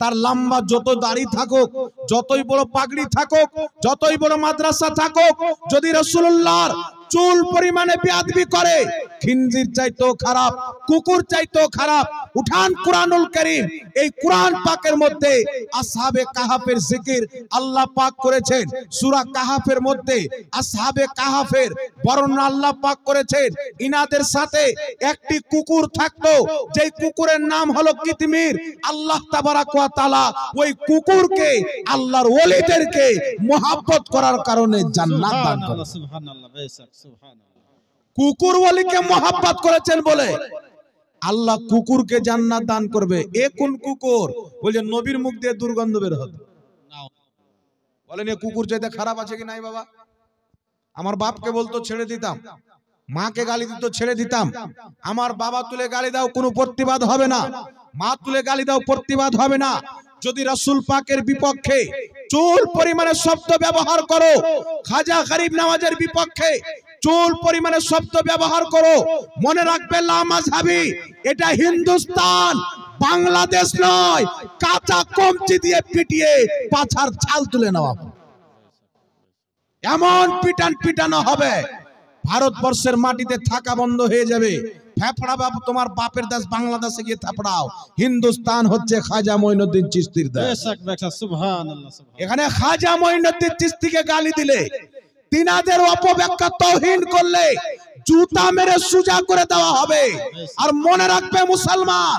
তার লম্বা যত দাড়ি থাকুক, যতই বড় পাগড়ি থাকুক, যতই বড় মাদ্রাসা থাকুক, যদি রাসূলুল্লাহর চুল পরিমাণে বেয়াদবি করে, খিনজির চাইতেও খারাপ, কুকুর চাইতেও খারাপ। উঠান কুরআনুল কারীম, এই কুরআন পাকের মধ্যে আসহাবে কাহাফের জিকির আল্লাহ পাক করেছেন। সূরা কাহাফের মধ্যে আসহাবে কাহাফের বর্ণনা আল্লাহ পাক করেছেন। ইনাদের সাথে একটি কুকুর থাকতো, যেই কুকুরের নাম হলো কিতমির। আল্লাহ তাবারাক ওয়া তাআলা ওই কুকুরকে আল্লাহর ওলিদেরকে মুহাব্বত করার কারণে জান্নাত দান করেন। সুবহানাল্লাহ, বেশক সুবহানাল্লাহ। কুকুর ওলিকে মুহাব্বত করেছেন বলে আল্লাহ কুকুরকে জান্নাত দান করবে। এ কোন কুকুর? বলছে নবীর মুখ দিয়ে দুর্গন্ধ বের হতো। বলেন এ কুকুর চাইতে খারাপ আছে কি নাই বাবা? আমার বাপকে বলতো ছেড়ে দিতাম, মাকে গালি দিত ছেড়ে দিতাম। আমার বাবা তুলে গালি দাও কোনো প্রতিবাদ হবে না, মা তুলে গালি দাও প্রতিবাদ হবে না। যদি রাসূল পাকের বিপক্ষে চুল পরিমাণে শব্দ ব্যবহার করো, খাজা গরিব নওয়াজের বিপক্ষে চুল পরিমাণে শব্দ ব্যবহার করো, মনে রাখবে লামাযহাবি, এটা হিন্দুস্তান, বাংলাদেশ নয়। কাঁচা কমচি দিয়ে পিটিয়ে পাছার ছাল তুলে নেওয়া হবে, এমন পিটান পিটানো হবে ভারতবর্ষের মাটিতে থাকা বন্ধ হয়ে যাবে। ফেফড়া বাবু তোমার বাপের দেশ বাংলাদেশে গিয়ে থাপড়াও, হিন্দুস্তান হচ্ছে খাজা মঈনুদ্দিন চিশতির দেশ। বেশক বেশক সুবহানাল্লাহ, সুবহানাল্লাহ। এখানে খাজা মঈনুদ্দিন চিশতিকে গালি দিলে, তিনাদের অপব্যাখ্যা তাওহীন করলে জুতা মেরে সুজা করে দেওয়া হবে। আর মনে রাখবে মুসলমান,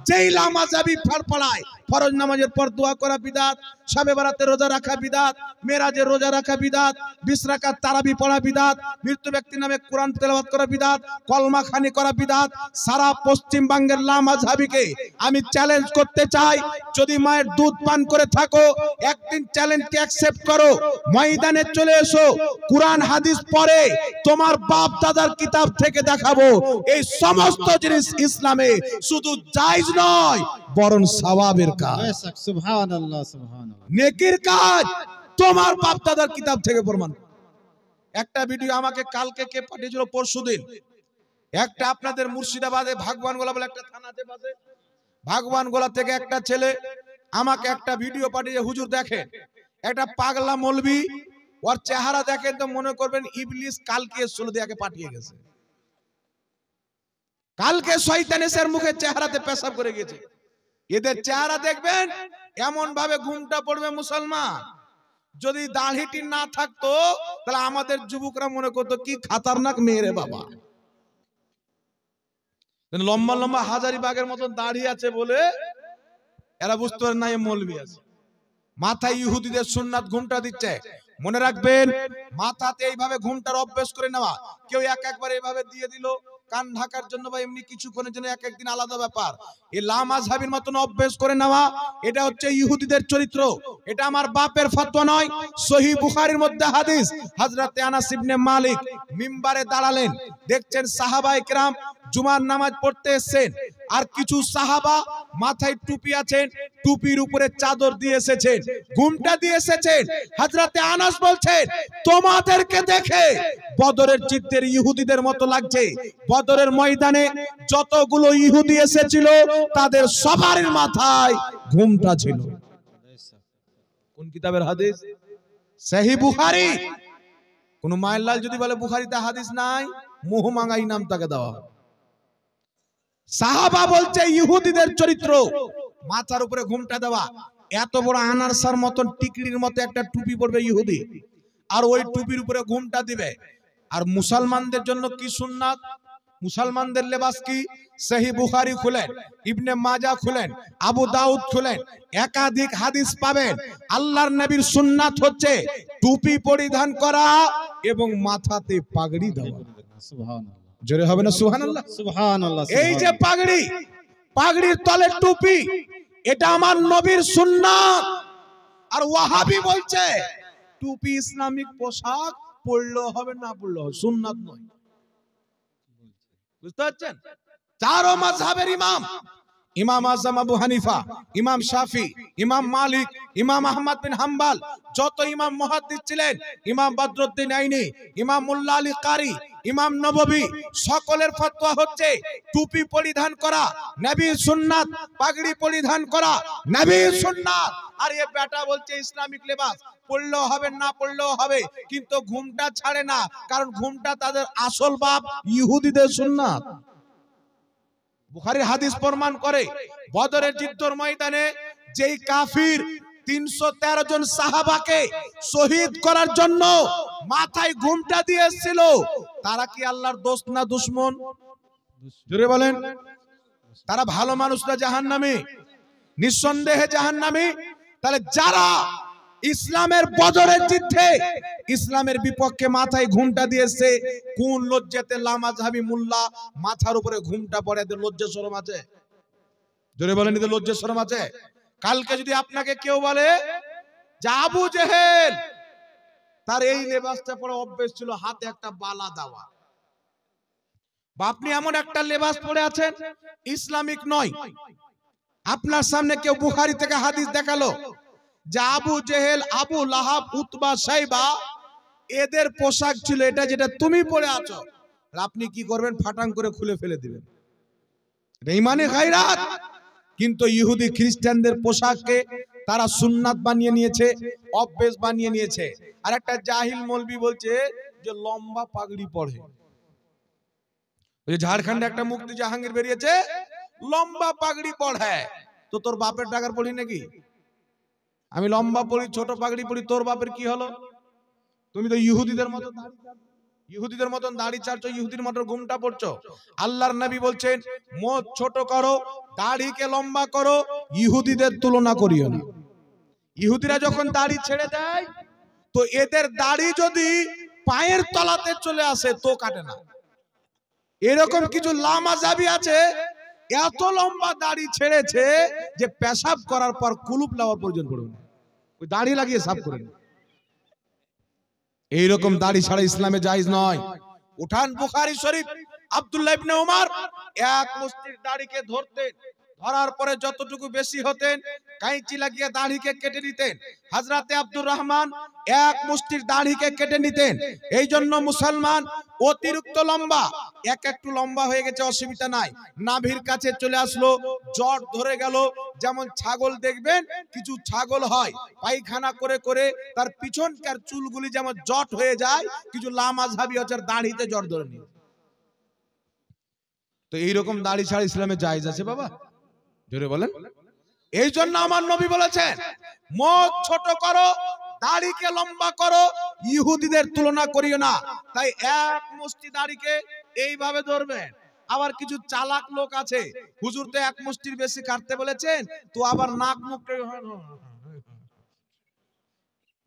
যেই লামাযহাবি ফড়ফড়ায় ফরজ নামাজের পর দোয়া করা বিদআত, শবে বরাতে রোজা রাখা বিদআত, মেরাজে রোজা রাখা বিদআত, 20 রাকাত তারাবি পড়া বিদআত, মৃত্যু ব্যক্তির নামে কোরআন তেলাওয়াত করা বিদআত, কলমা খানি করা বিদআত। সারা পশ্চিমবঙ্গের লামাযহাবিকে আমি চ্যালেঞ্জ করতে চাই, যদি মায়ের দুধ পান করে থাকো একদিন চ্যালেঞ্জকে অ্যাকসেপ্ট করো, ময়দানে চলে এসো, কোরআন হাদিস পড়ে তোমার বাপ দাদার কিতাব থেকে দেখাবো এই সমস্ত জিনিস ইসলামে শুধু জায়েজ নয় বরং সওয়াবের কাজ, বেশক সুবহানাল্লাহ, সুবহানাল্লাহ। নেকির কাজ। তোমার বাপ দাদার কিতাব থেকে প্রমাণ। একটা ভিডিও আমাকে কালকে কে পাঠিয়েছিল, পরশুদিন, একটা আপনাদের মুর্শিদাবাদে ভাগবানগোলা বলে একটা থানা আছে পাশে, ভাগবানগোলা থেকে একটা ছেলে আমাকে একটা ভিডিও পাঠিয়ে, হুজুর দেখেন একটা পাগলা মৌলবি, ওর চেহারা দেখেন তো মনে করবেন ইবলিস কালকে এসেছিল দিয়ে পাঠিয়ে গেছে। কালকে শয়তান এসে মুখে চেহারাতে পেশাব করে গেছে। এদের চেহারা দেখবেন এমন ভাবে ঘুমটা পড়বে মুসলমান, যদি দাড়িটি না থাকতো তাহলে আমাদের যুবকরা মনে করতো কি খতরনাক মেয়ে রে বাবা। লম্বা লম্বা হাজারিবাগের মতন দাড়ি আছে বলে এরা বুঝতে পারে না এ মৌলবি আছে। মাথায় ইহুদিদের সুন্নাত ঘুমটা দিচ্ছে। মনে রাখবেন, মাথাতে এইভাবে ঘুমটার অভ্যাস করে নেওয়া, কেউ একবার এইভাবে দিয়ে দিল কান ঢাকার জন্য বা এমনি কিছুক্ষণের জন্য, এক একদিন আলাদা ব্যাপার। এই লামাযহাবির মতন অভ্যাস করে নেওয়া, এটা হচ্ছে ইহুদিদের চরিত্র। এটা আমার বাপের ফতোয়া নয়, সহিহ বুখারীর মধ্যে হাদিস। হযরতে আনাস ইবনে মালিক মিম্বারে দাঁড়ালেন, দেখছেন সাহাবায়ে কেরাম জুমার নামাজ পড়তে এসেছেন, আর কিছু সাহাবা মাথায় টুপি আছেন, টুপির উপরে চাদর দিয়ে এসেছেন, ঘুমটা দিয়ে এসেছেন। হযরতে আনাস বলছেন, তোমাদেরকে দেখে বদরের যুদ্ধের ইহুদিদের মতো লাগছে। বদরের ময়দানে যতগুলো ইহুদি এসেছিল তাদের সবার মাথায় ঘুমটা ছিল। কোন কিতাবের হাদিস? সহিহ বুখারী। কোন মায়ের যদি বলে বুখারীতে হাদিস নাই, মুহমাঙ্গাই নাম তাকে দেওয়া। সাহাবা বলছে ইহুদিদের চরিত্র, মাথার উপরে ঘুমটা দেওয়া, এত বড় আনারসার মতন টিকলির মতো একটা টুপি পরবে ইহুদি, আর ওই টুপির উপরে ঘুমটা দিবে। আর মুসলমানদের জন্য কি সুন্নাত? মুসলমানদের লেবাস কি? সহি বুখারী খুলেন, ইবনে মাজা খুলেন, আবু দাউদ খুলেন, একাধিক হাদিস পাবেন। আল্লাহর নবীর সুন্নাত হচ্ছে টুপি পরিধান করা এবং মাথাতে পাগড়ি দেওয়া। সুবহানাল্লাহ। জোরে হবে না সুবহানাল্লাহ? সুবহানাল্লাহ। এই যে পাগড়ি, পাগড়ির তলে টুপি, এটা আমার নবীর সুন্নাত। আর ওয়াহাবি বলছে টুপি ইসলামিক পোশাক, পড়লেও হবে না পড়লেও হবে, সুন্নাত নয়। বুঝতে পারছেন? চারো মাযহাবের ইমাম, ইমাম আযম আবু হানিফা, ইমাম শাফি, ইমাম মালিক, ইমাম আহমদ বিন হাম্বল, যত ইমাম মুহাদ্দিস ছিলেন, ইমাম বদরুদ্দিন আইনি, ইমাম মুল্লা আলী কারি, ইমাম নববী, সকলের ফতোয়া হচ্ছে টুপি পরিধান করা নবীর সুন্নাত, পাগড়ি পরিধান করা নবীর সুন্নাত। আর এই বেটা বলছে ইসলামিক লেবাস, পড়লেও হবে না পড়লেও হবে, কিন্তু ঘুমটা ছাড়ে না, কারণ ঘুমটা তাদের আসল বাপ ইহুদিদের সুন্নাত। বুখারীর হাদিস প্রমাণ করে বদরের যুদ্ধের ময়দানে যেই কাফির 313 জন সাহাবাকে শহীদ করার জন্য মাথায় ঘুমটা দিয়ে এসেছিল, তারা কি আল্লাহর দোস্ত না দুশমন? জোরে বলেন। তারা ভালো মানুষ না জাহান্নামী? নিঃসন্দেহে জাহান্নামী। তাহলে যারা ইসলামের বদরের যুদ্ধে ইসলামের বিপক্ষে মাথায় ঘুমটা দিয়েছে, কোন লজ্জাতে লামাযহাবী মোল্লা মাথার উপরে ঘুমটা পড়ে? এদের লজ্জা শরম আছে? জোরে বলেন, এদের লজ্জা শরম আছে? কালকে যদি আপনাকে কেউ বলে যে আবু জেহেল তার এই লেবাসটা পরে অভ্যেস ছিল হাতে একটা বালা দেওয়া, বা আপনি এমন একটা লেবাস পরে আছেন ইসলামিক নয়, আপনার সামনে কেউ বুখারী থেকে হাদিস দেখালো যে আবু জেহেল, আবু লাহাব, উতবা, সাইবা এদের পোশাক ছিল এটা যেটা তুমি পরে আছো, আপনি কি করবেন? ফাটাং করে খুলে ফেলে দিবেন। এটা ঈমানে গায়রাত। কিন্তু ইহুদি খ্রিস্টানদের পোশাককে তারা সুন্নাত বানিয়ে নিয়েছে, অভ্যেস বানিয়ে নিয়েছে। আর একটা জাহিল মৌলবি বলছে যে লম্বা পাগড়ি পরে। ওই ঝাড়খণ্ডে একটা মুফতি জাহাঙ্গীর বেরিয়েছে, লম্বা পাগড়ি পড়ে। তো তোর বাপের টাকার পড়ি নাকি? আমি লম্বা পড়ি, ছোট পাগড়ি পড়ি, তোর বাপের কি হলো? তুমি তো ইহুদিদের মতো ইহুদিদের মতন দাড়ি ছাড়ছো, ইহুদির মতো ঘুমটা পড়ছো। আল্লাহর নবী বলছেন মুখ ছোট করো, দাড়িকে লম্বা করো, ইহুদিদের তুলনা করিও না। ইহুদিরা যখন দাড়ি ছেড়ে দেয় তো এদের দাড়ি যদি পায়ের তলাতে চলে আসে তো কাটে না। এরকম কিছু লামাযহাবী আছে, এত লম্বা দাড়ি ছেড়েছে যে পেশাব করার পর কুলুপ লাগার প্রয়োজন পড়বে না, ওই দাড়ি লাগিয়ে সাফ করে না। এইরকম দাড়ি ছাড়া ইসলামে জায়েজ নয়। উঠান বুখারী শরীফ, আব্দুল্লাহ ইবনে উমর এক মুষ্টির দাড়িকে ধরতেন, ধরার পরে যতটুকু বেশি হতেন কাঁচি লাগিয়ে দাড়িকে কেটে নিতেন। হযরতে আব্দুর রহমান এক মুষ্টির দাড়িকে কেটে নিতেন। এই জন্য মুসলমান অতিরিক্ত লম্বা, একটু লম্বা হয়ে গেছে অসুবিধা নাই, নাভির কাছে চলে আসলো, জট ধরে গেল। যেমন ছাগল দেখবেন কিছু ছাগল হয় পায়খানা করে করে তার পিছনকার চুলগুলি যেমন জট হয়ে যায়, কিছু লামাযহাবী হচ্ছে দাড়িতে জট ধরে নিয়ে। তো এইরকম দাড়ি ছাড়া ইসলামে জায়েজ আছে বাবা? জোরে বলেন। এই জন্য আমার নবী বলেছেন মুখ ছোট করো, দাড়িকে লম্বা করো, ইহুদিদের তুলনা করিও না। তাই এক মুষ্টি দাড়িকে এইভাবে ধরবেন। আবার কিছু চালাক লোক আছে, হুজুর তো এক মুষ্টির বেশি কাটতে বলেছেন, তো আবার নাক মুখ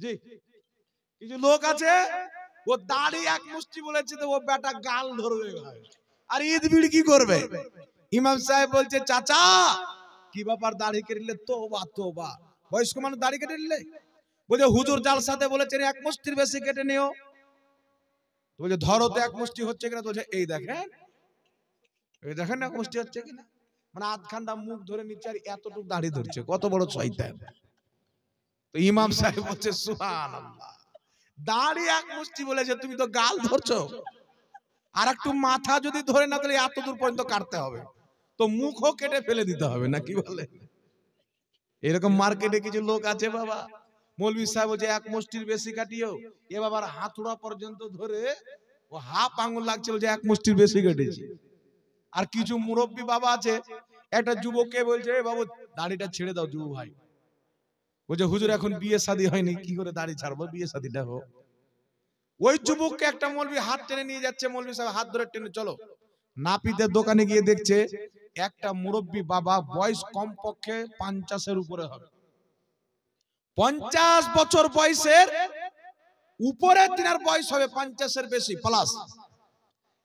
জি, কিছু লোক আছে ও দাড়ি এক মুষ্টি বলেছে তো ও বেটা গাল ধরবে। আর ঈদ বিড়ি কি করবে? ইমাম সাহেব বলছে চাচা কি ব্যাপার দাড়ি কেটে? তোবা তোবা, বয়স্ক মানুষ দাড়ি কেটে নিলে? বলছে হুজুর জালসাতে বলেছেন এক মুষ্টির বেশি কেটে নিও। বলছে ধরো তো এক মুষ্টি হচ্ছে কিনা। বলছে এই দেখেন, এই দেখেন এক মুষ্টি হচ্ছে কিনা। মানে আধখান্ডা মুখ ধরে নিচ্ছে আর এতটুকু দাড়ি ধরছে, কত বড় শয়তান। তো ইমাম সাহেব বলছে সুবহানাল্লাহ, দাড়ি এক মুষ্টি বলেছে তুমি তো গাল ধরছো। আর একটু মাথা যদি ধরে না তাহলে এত দূর পর্যন্ত কাটতে হবে, তো মুখও কেটে ফেলে দিতে হবে না, কি বলে? এরকম মার্কেটে কিছু লোক আছে বাবা, মৌলভী সাহেব বলছে এক মুষ্টির বেশি কাটিও, এ বাবার হাতুড়া পর্যন্ত ধরে ও হাফ আঙুল লাগছে, বলছে এক মুষ্টির বেশি কেটেছি। আর কিছু মুরব্বী বাবা আছে, একটা যুবককে বলছে এ বাবু দাড়িটা ছেড়ে দাও যুবক ভাই। বলছে হুজুর এখন বিয়ে শাদী হয়নি, কি করে দাড়ি ছাড়বো, বিয়ে শাদীটা হোক। ওই যুবককে একটা মৌলভী হাত টেনে নিয়ে যাচ্ছে, মৌলভী সাহেব হাত ধরে টেনে চলো নাপিতের দোকানে গিয়ে দেখছে একটা মুরব্বী বাবা, বয়স কমপক্ষে 50-এর উপরে হবে, 50 বছর বয়সের উপরে তিনার বয়স হবে 50-এর বেশি প্লাস।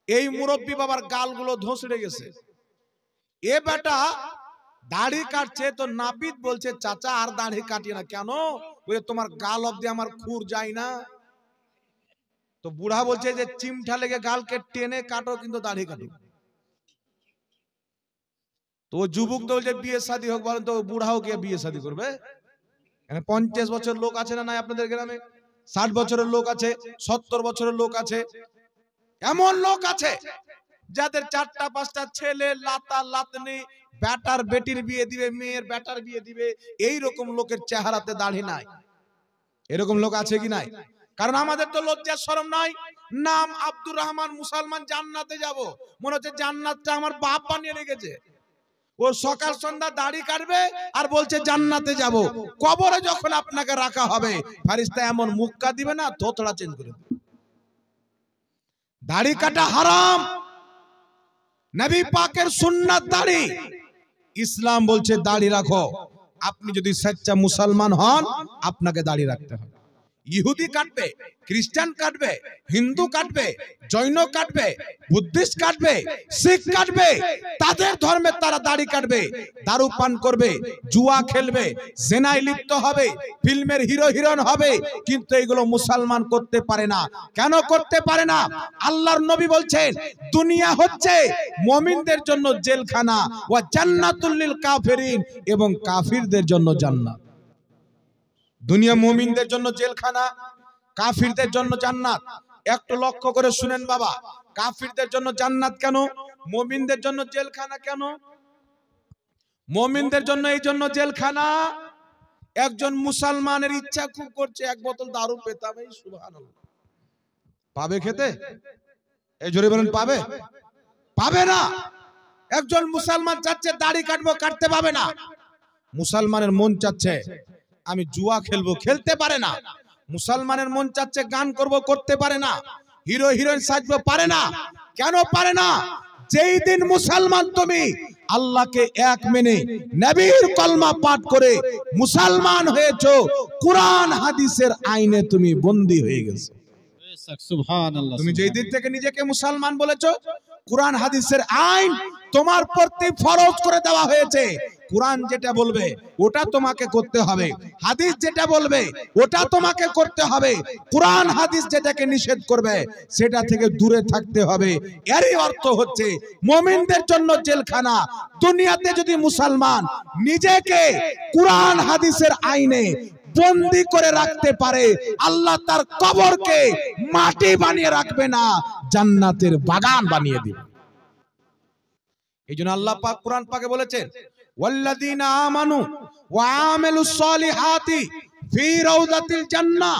এই মুরব্বী বাবার গালগুলো ধসড়ে গেছে। এ বেটা দাড়ি কাটছে, তো নাপিত বলছে চাচা আর দাড়ি কাটি না কেন? বলে তোমার গাল অব্দি আমার খুর যায় না। তো বুড়া বলছে যে চিমটা লেগে গালকে টেনে কাটো, কিন্তু দাড়ি কাটো। তো যুবক তো বলছে বিয়ে শাদী হোক, বলেন তো বুড়াও কে বিয়ে শাদী করবে? 50 বছর লোক আছে না নাই আপনাদের গ্রামে? 60 বছরের লোক আছে, 70 বছরের লোক আছে। এমন লোক আছে যাদের 4টা-5টা ছেলে, লাতা লাতনি, বেটার বেটির বিয়ে দিবে, মেয়ের বেটার বিয়ে দিবে। এই রকম লোকের চেহারাতে দাড়ি নাই। এরকম লোক আছে কি নাই? কারণ আমাদের তো লজ্জা শরম নাই। নাম আব্দুর রহমান, মুসলমান, জান্নাতে যাব। মনে হচ্ছে জান্নাতটা আমার বাপ বানিয়ে রেখেছে। ও সকাল সন্ধ্যা দাড়ি কাটবে আর বলছে জান্নাতে যাব। কবরে যখন আপনাকে রাখা হবে, ফেরেশতা এমন মুক্কা দিবে না, থোতড়া চেঞ্জ করে দেবে। দাড়ি কাটা হারাম। নবী পাকের সুন্নাত দাড়ি। ইসলাম বলছে দাড়ি রাখো। আপনি যদি সচ্চা মুসলমান হন, আপনাকে দাড়ি রাখতে হবে। ইহুদি কাটবে, খ্রিস্টান কাটবে, হিন্দু কাটবে, জৈন কাটবে, বুদ্ধিস্ট কাটবে, শিখ কাটবে, তাদের ধর্মে তারা দাড়ি কাটবে, দারু পান করবে, জুয়া খেলবে, জেনায় লিপ্ত হবে, ফিল্মের হিরো হিরোইন হবে, কিন্তু এগুলো মুসলমান করতে পারে না। কেন করতে পারে না? আল্লাহর নবী বলছেন দুনিয়া হচ্ছে মুমিনদের জন্য জেলখানা, ওয়া জান্নাতুল লিল কাফিরিন, এবং কাফিরদের জন্য জান্নাত। দুনিয়া মুমিনদের জন্য জেলখানা, কাফিরদের জন্য জান্নাত। একটু লক্ষ্য করে শুনেন বাবা, কাফিরদের জন্য জান্নাত কেন, মুমিনদের জন্য জেলখানা কেন? মুমিনদের জন্য এই জন্য জেলখানা, একজন মুসলমানের ইচ্ছা খুব করছে এক বোতল দারু পেতাম, এই সুবহানাল্লাহ, পাবে খেতে? এই জোরে বলেন পাবে? পাবে না। একজন মুসলমান চাচ্ছে দাড়ি কাটবো, কাটতে পাবে না। মুসলমানের মন চাচ্ছে আমি জুয়া খেলবো, খেলতে পারে না। মুসলমানের মন চাচ্ছে গান করব, করতে পারে না। হিরো হিরোইন সাজবো, পারে না। কেন পারে না? যেই দিন মুসলমান তুমি আল্লাহকে এক মেনে নবীর কলমা পাঠ করে মুসলমান হয়েছো, কুরআন হাদিসের আইনে তুমি বন্দী হয়ে গেছো। সুবহানাল্লাহ। তুমি যেই দিন থেকে নিজেকে মুসলমান বলেছো, কুরআন হাদিসের আইন তোমার প্রতি ফরজ করে দেওয়া হয়েছে। কুরআন যেটা বলবে ওটা তোমাকে করতে হবে, হাদিস যেটা বলবে ওটা তোমাকে করতে হবে। কুরআন হাদিস যেটাকে নিষেধ করবে সেটা থেকে দূরে থাকতে হবে। এরই অর্থ হচ্ছে মুমিনদের জন্য জেলখানা। দুনিয়াতে যদি মুসলমান নিজেকে কুরআন হাদিসের আইনে বন্দি করে রাখতে পারে, আল্লাহ তার কবরকে মাটি বানিয়ে রাখবে না, জান্নাতের বাগান বানিয়ে দিবে। এই জন্য আল্লাহ পাক কুরআন পাকে বলেছেন ওয়াল্লাযীনা আমানু ওয়া আমিলুস সলিহাতি ফি রাউযাতিল জান্নাহ,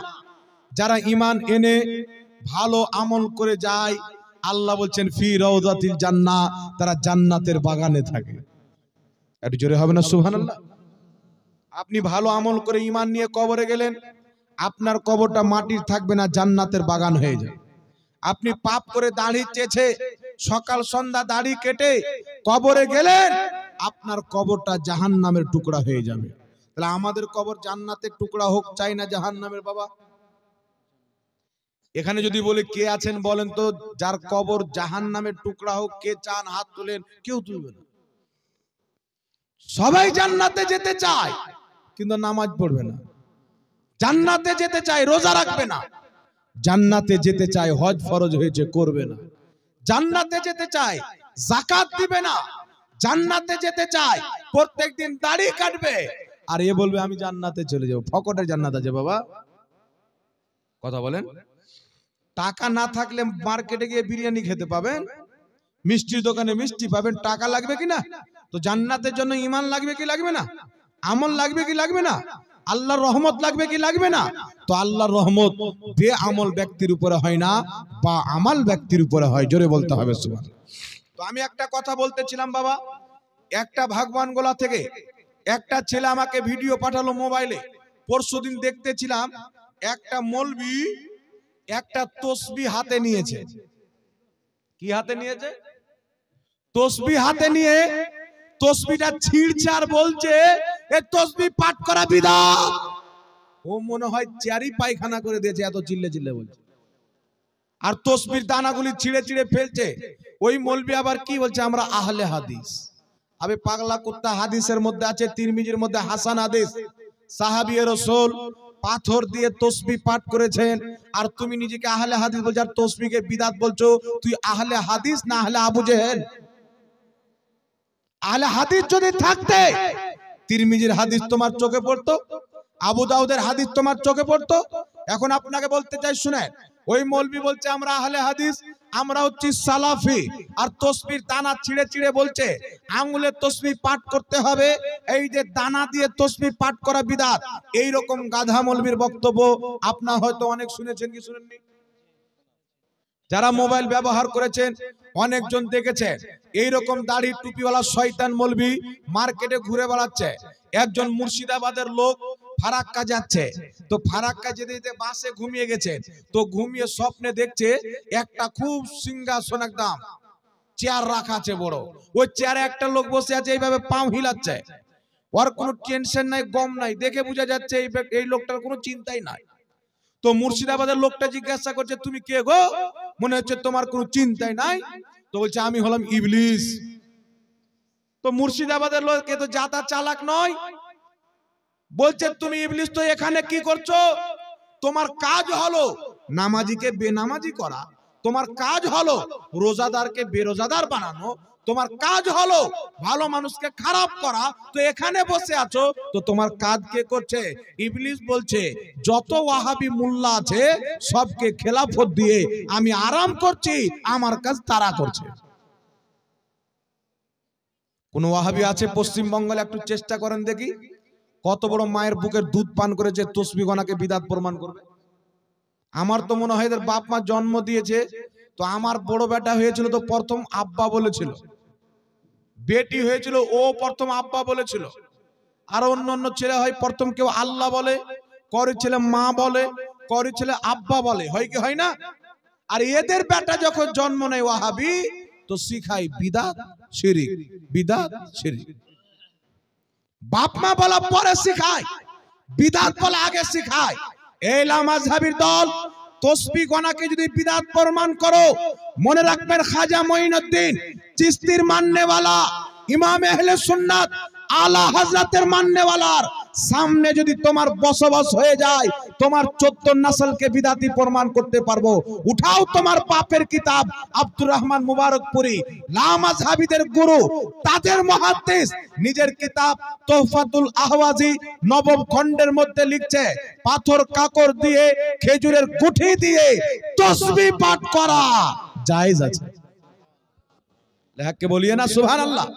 যারা ঈমান এনে ভালো আমল করে যায়, আল্লাহ বলছেন ফি রাউযাতিল জান্নাহ, তারা জান্নাতের বাগানে থাকে। একটু জোরে হবে না সুবহানাল্লাহ? আপনি ভালো আমল করে ঈমান নিয়ে কবরে গেলেন, আপনার কবরটা মাটির থাকবে না, জান্নাতের বাগান হয়ে যায়। আপনি পাপ করে দাড়ি চেছে সকাল সন্ধ্যা দাড়ি কেটে কবরে গেলেন, আপনার কবরটা জাহান্নামের টুকরা হয়ে যাবে। তাহলে আমাদের কবর জান্নাতের টুকরা হোক, চাই না জাহান্নামের? বাবা এখানে যদি বলে কে আছেন বলেন তো যার কবর জাহান্নামের টুকরা হোক, কে চান? হাত তুলেন। কেউ তুলবে না। সবাই জান্নাতে যেতে চায় কিন্তু নামাজ পড়বে না। জান্নাতে যেতে চায়, রোজা রাখবে না। জান্নাতে যেতে চায়, হজ ফরজ হয়েছে করবে না। জান্নাতে যেতে চায়, যাকাত দিবে না। জান্নাতে যেতে চায়, প্রত্যেকদিন দাড়ি কাটবে। আর এ বলবে আমি জান্নাতে চলে যাব। ফকটের জান্নাত আছে বাবা, কথা বলেন। টাকা না থাকলে মার্কেটে গিয়ে বিরিয়ানি খেতে পাবেন, মিষ্টির দোকানে মিষ্টি পাবেন, টাকা লাগবে কি না? তো জান্নাতের জন্য ঈমান লাগবে কি লাগবে না? আমল লাগবে কি লাগবে না? আল্লাহর রহমত লাগবে কি লাগবে না? তো আল্লাহর রহমত বেআমল ব্যক্তির উপরে হয় না, বা আমাল ব্যক্তির উপরে হয়। জোরে বলতে হবে সুবহানাল্লাহ। তো আমি একটা কথা বলতেছিলাম বাবা, একটা ভাগবানগোলা থেকে একটা ছেলে আমাকে ভিডিও পাঠালো মোবাইলে। পরশুদিন দেখতেছিলাম একটা মৌলবি একটা তসবিহ হাতে নিয়েছে। কি হাতে নিয়েছে? তসবিহ হাতে নিয়ে তসবিহটা ছিঁড়ছে আর বলছে এই তসবিহ পাঠ করা বিদআত। ও মনে হয় চেয়ারই পায়খানা করে দিয়েছে, এত চিল্লে চিল্লে বলছে। আর তসবির দানাগুলি ছিঁড়ে ছিঁড়ে ফেলছে। ওই মৌলবি আবার কি বলছে, আমরা আহলে হাদিস। আবে পাগলা কুত্তা, হাদিসের মধ্যে আছে, তিরমিজির মধ্যে হাসান হাদিস, সাহাবী রাসূল পাথর দিয়ে তসবিহ পাঠ করেছেন, আর তুমি নিজেকে আহলে হাদিস বলছো আর তসবিহকে বিদআত বলছো। তুই আহলে হাদিস না আহলে আবু জেহেল? আহলে হাদিস যদি থাকতে তিরমিজির হাদিস তোমার চোখে পড়তো, আবু দাউদের হাদিস তোমার চোখে পড়তো। এখন আপনাকে বলতে চাই শুনেন, ওই মৌলবি বলছে আমরা আহলে হাদিস, আমরা হচ্ছি সালাফি, আর তসবির দানা ছিঁড়ে ছিঁড়ে বলছে আঙ্গুলের তসবিহ পাঠ করতে হবে, এই যে দানা দিয়ে তসবিহ পাঠ করা বিদআত। এই রকম গাধা মৌলবির বক্তব্য আপনারা হয়তো অনেক শুনেছেন কি শুনেননি? যারা মোবাইল ব্যবহার করেছেন অনেকজন দেখেছেন এইরকম দাড়ি টুপিওয়ালা শয়তান মৌলবি মার্কেটে ঘুরে বেড়াচ্ছে। একজন মুর্শিদাবাদের লোক ফারাক্কা যাচ্ছে, তো ফারাক্কা যেতে যেতে বাসে ঘুমিয়ে গেছে, তো ঘুমিয়ে স্বপ্নে দেখছে একটা খুব সিংহাসন একদম চেয়ার রাখা আছে বড়, ওই চেয়ারে একটা লোক বসে আছে, এইভাবে পাও হিলাচ্ছে, ওর কোনো টেনশন নাই, গম নাই, দেখে বোঝা যাচ্ছে এই লোকটার কোনো চিন্তাই নাই। তো মুর্শিদাবাদের লোকটা জিজ্ঞাসা করছে তুমি কে গো, মনে হচ্ছে তোমার কোনো চিন্তাই নাই। তো বলছে আমি হলাম ইবলিস। তো মুর্শিদাবাদের লোক এ তো জাতা চালাক নয়, বলছে তুমি ইবলিস তো এখানে কি করছো? তোমার কাজ হলো নামাজিকে বেনামাজি করা, তোমার কাজ হলো রোজাদারকে বেরোজাদার বানানো, তোমার কাজ হলো ভালো মানুষকে খারাপ করা, তো এখানে বসে আছো, তো তোমার কাজ কে করছে? ইবলিস বলছে যত ওয়াহাবি মোল্লা আছে সবকে খেলাফত দিয়ে আমি আরাম করছি, আমার কাজ তারা করছে। কোন ওয়াহাবি আছে পশ্চিমবঙ্গে? একটু চেষ্টা করেন দেখি, কত বড় মায়ের বুকের দুধ পান করেছে তসবিহ গনাকে বিদআত প্রমাণ করবে। আমার তো মনে হয় এদের বাপ মা জন্ম দিয়েছে, তো আমার বড় বেটা হয়েছিল তো প্রথম আব্বা বলেছিল, বেটি হয়েছিল ও প্রথম আব্বা বলেছিল, আর অন্য অন্য ছেলে হয় প্রথম কেউ আল্লাহ বলে, করে ছেলে মা বলে, করে ছেলে আব্বা বলে, হয় কি হয় না? আর এদের বেটা যখন জন্ম নেয় ওয়াহাবি, তো শিখায় বিদআত শিরক, বিদআত শিরক। বাপ মা বলা পরে শিখায়, বিদআত বলা আগে শিখায়। এই লামাযহাবির দল তসবিহ গনাকে যদি বিদআত প্রমাণ করো, মনে রাখবেন খাজা মঈনুদ্দিন চিশতির মাননেওয়ালা, ইমাম আহলে সুন্নাত আলা হযরতের মাননেওয়ালার সামনে যদি তোমার বসবাস হয়ে যায়, তোমার 14 নসলকে বিদআতি প্রমাণ করতে পারবো। উঠাও তোমার বাপের কিতাব আব্দুর রহমান মুবারকপুরী, লামাযহাবিদের গুরু, তাদের মুহাদ্দিস, নিজের কিতাব তোহফাতুল আহওয়াজি নবম খণ্ডের মধ্যে লিখছে পাথর কাকড় দিয়ে খেজুরের গুঠি দিয়ে তসবিহ পাঠ করা জায়েজ আছে। লেখকে বলিয়ে না সুবহানাল্লাহ।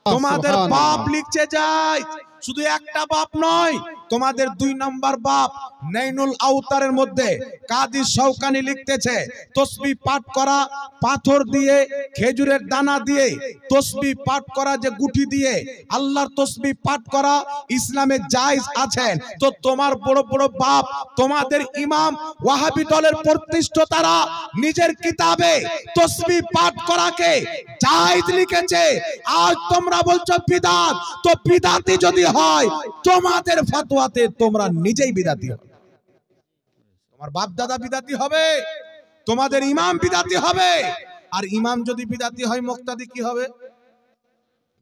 তোমাদের বাপ লিখছে যায়, শুধু একটা বাপ নয়, তোমাদের 2 নম্বর বাপ নাইনুল আওতারের মধ্যে কাজী শওকানি লিখতেছে তসবিহ পাঠ করা পাথর দিয়ে খেজুরের দানা দিয়ে তসবিহ পাঠ করা, যে গুটি দিয়ে আল্লাহর তসবিহ পাঠ করা ইসলামে জায়েজ আছে। তো তোমার বড় বড় বাপ, তোমাদের ইমাম ওয়াহাবি দলের প্রতিষ্ঠাতারা নিজের কিতাবে তসবিহ পাঠ করাকে জায়েজ লিখেছে, আজ তোমরা বলছো বিদআত। তো বিদআতি যদি হয় তোমাদের ফতোয়াতে তোমরা নিজেই বিদআতি হবে, তোমার বাপ দাদা বিদআতি হবে, তোমাদের ইমাম বিদআতি হবে। আর ইমাম যদি বিদআতি হয় মুক্তাদি কি হবে?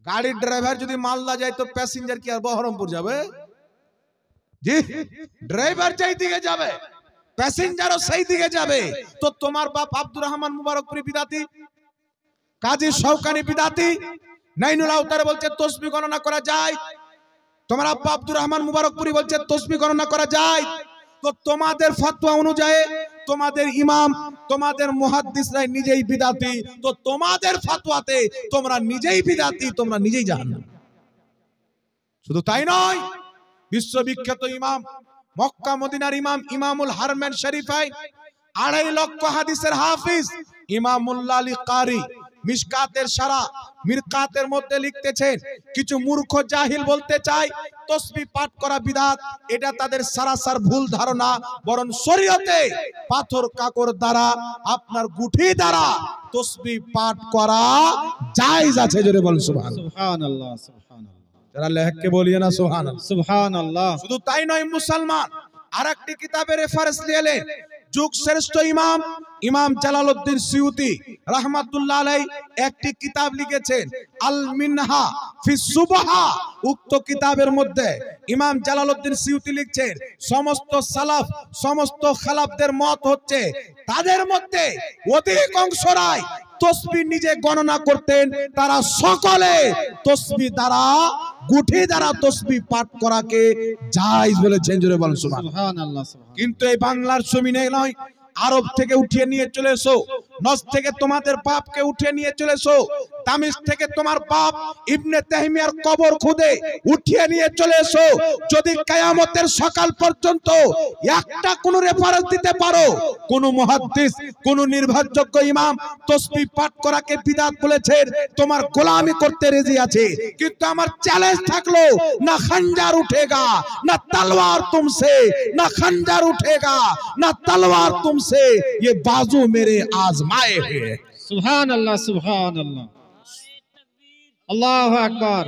গাড়ির ড্রাইভার যদি মালদা যায় তো প্যাসেঞ্জার কি আর বহরমপুর যাবে? জি, ড্রাইভার যেই দিকে যাবে প্যাসেঞ্জারও সেই দিকে যাবে। তো তোমার বাপ আব্দুর রহমান মুবারকপুরী বিদআতি, কাজী শওকানি বিদআতি, নাইনুল আওতার বলছে তসবিহ গণনা করা যায়, তোমার আব্বা আব্দুর রহমান মুবারকপুরী বলছে তসবিহ গণনা করা যায়। তো তোমাদের ফতোয়া অনুযায়ী তোমাদের ইমাম, তোমাদের মুহাদ্দিসরা নিজেই বিদআতি, তো তোমাদের ফতোয়াতে তোমরা নিজেই বিদআতি, তোমরা নিজেই জাহান্নামী। শুধু তাই নয়, বিশ্ববিখ্যাত ইমাম, মক্কা মদিনার ইমাম, ইমামুল হারমেন শরীফাই 2.5 লক্ষ হাদিসের হাফিজ ইমামুল্লাহ আলী কারি মিশকাতের সারা মিরকাতের মধ্যে লিখতেছেন, কিছু মূর্খ জাহিল বলতে চায় তসবিহ পাঠ করা বিদআত, এটা তাদের সারাসার ভুল ধারণা। বরং শরীয়তে পাথর কাকড় দ্বারা, আপনার গুঠি দ্বারা তসবিহ পাঠ করা জায়েজ আছে, জোরে বল সুবহানাল্লাহ। সুবহানাল্লাহ সুবহানাল্লাহ যারা লেখকে বলিয়ে না সুবহানাল্লাহ। সুবহানাল্লাহ। শুধু তাই নয়, মুসলমান আরেকটি কিতাবের রেফারেন্স নিলেন, যুগ শ্রেষ্ঠ ইমাম ইমাম জালালউদ্দিন সিউতি রাহমাতুল্লাহ আলাইহি একটি কিতাব লিখেছেন আল মিনহা ফি সুবহা। উক্ত কিতাবের মধ্যে ইমাম জালালউদ্দিন সিউতি লিখছেন সমস্ত সালাফ সমস্ত খালাফদের মত হচ্ছে তাদের মধ্যে অধিকাংশরাই তসবিহ নিজে গণনা করতেন, তারা সকলে তসবিহ দ্বারা গুঠি দ্বারা তসবিহ পাঠ করাকে জায়েজ বলেছেন, জোরে বলুন সুবহানাল্লাহ। সুবহানাল্লাহ। কিন্তু এই বাংলার জমিনে নয়, আরব থেকে উঠিয়ে নিয়ে চলে এসো, নজ থেকে তোমাদের বাপকে উঠিয়ে নিয়ে চলে এসো, তামিজ থেকে তোমার বাপ ইবনে তাইমিয়ার কবর খুদে উঠিয়ে নিয়ে চলে এসো। যদি কিয়ামতের সকাল পর্যন্ত একটা কোন রেফারেন্স দিতে পারো কোন মুহাদ্দিস কোন নির্ভরযোগ্য ইমাম তাসবিহ পাঠ করাকে বিদআত বলেছেন, তোমার গোলামি করতে রাজি আছে। কিন্তু আমার চ্যালেঞ্জ থাকলো, না খঞ্জার উঠেগা না তলवार तुमसे, ना खंजर उठेगा ना तलवार तुमसे, ये बाजू मेरे आजमाए हैं। सुभानअल्लाह सुभानअल्लाह। अल्लाहु अकबर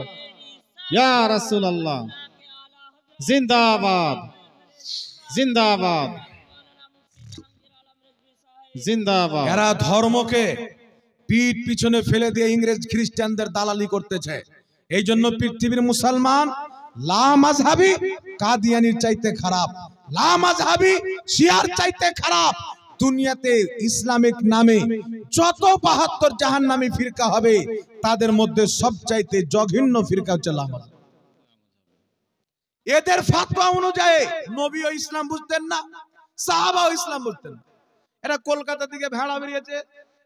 या रसूल अल्लाह। जिंदाबाद जिंदाबाद जिंदाबाद। এরা ধর্মকে পিঠ পিছনে ফেলে দিয়ে ইংরেজ খ্রিস্টানদের দালালি করতেছে। এই জন্য পৃথিবীর মুসলমান লা মাযহাবি কাদিয়ানির চাইতে খারাপ, লা মাযহাবি শিয়ার চাইতে খারাপ। দুনিয়াতে ইসলামিক নামে যত ৭২ জাহান্নামী ফিরকা হবে তাদের মধ্যে সবচাইতে জঘন্য ফিরকা হচ্ছে লা মাযহাবি। এদের ফতোয়া অনুযায়ী নবীও ইসলাম বুঝতেন না, সাহাবাও ইসলাম বুঝতেন না। এরা কলকাতা থেকে ভেড়া বেরিয়েছে,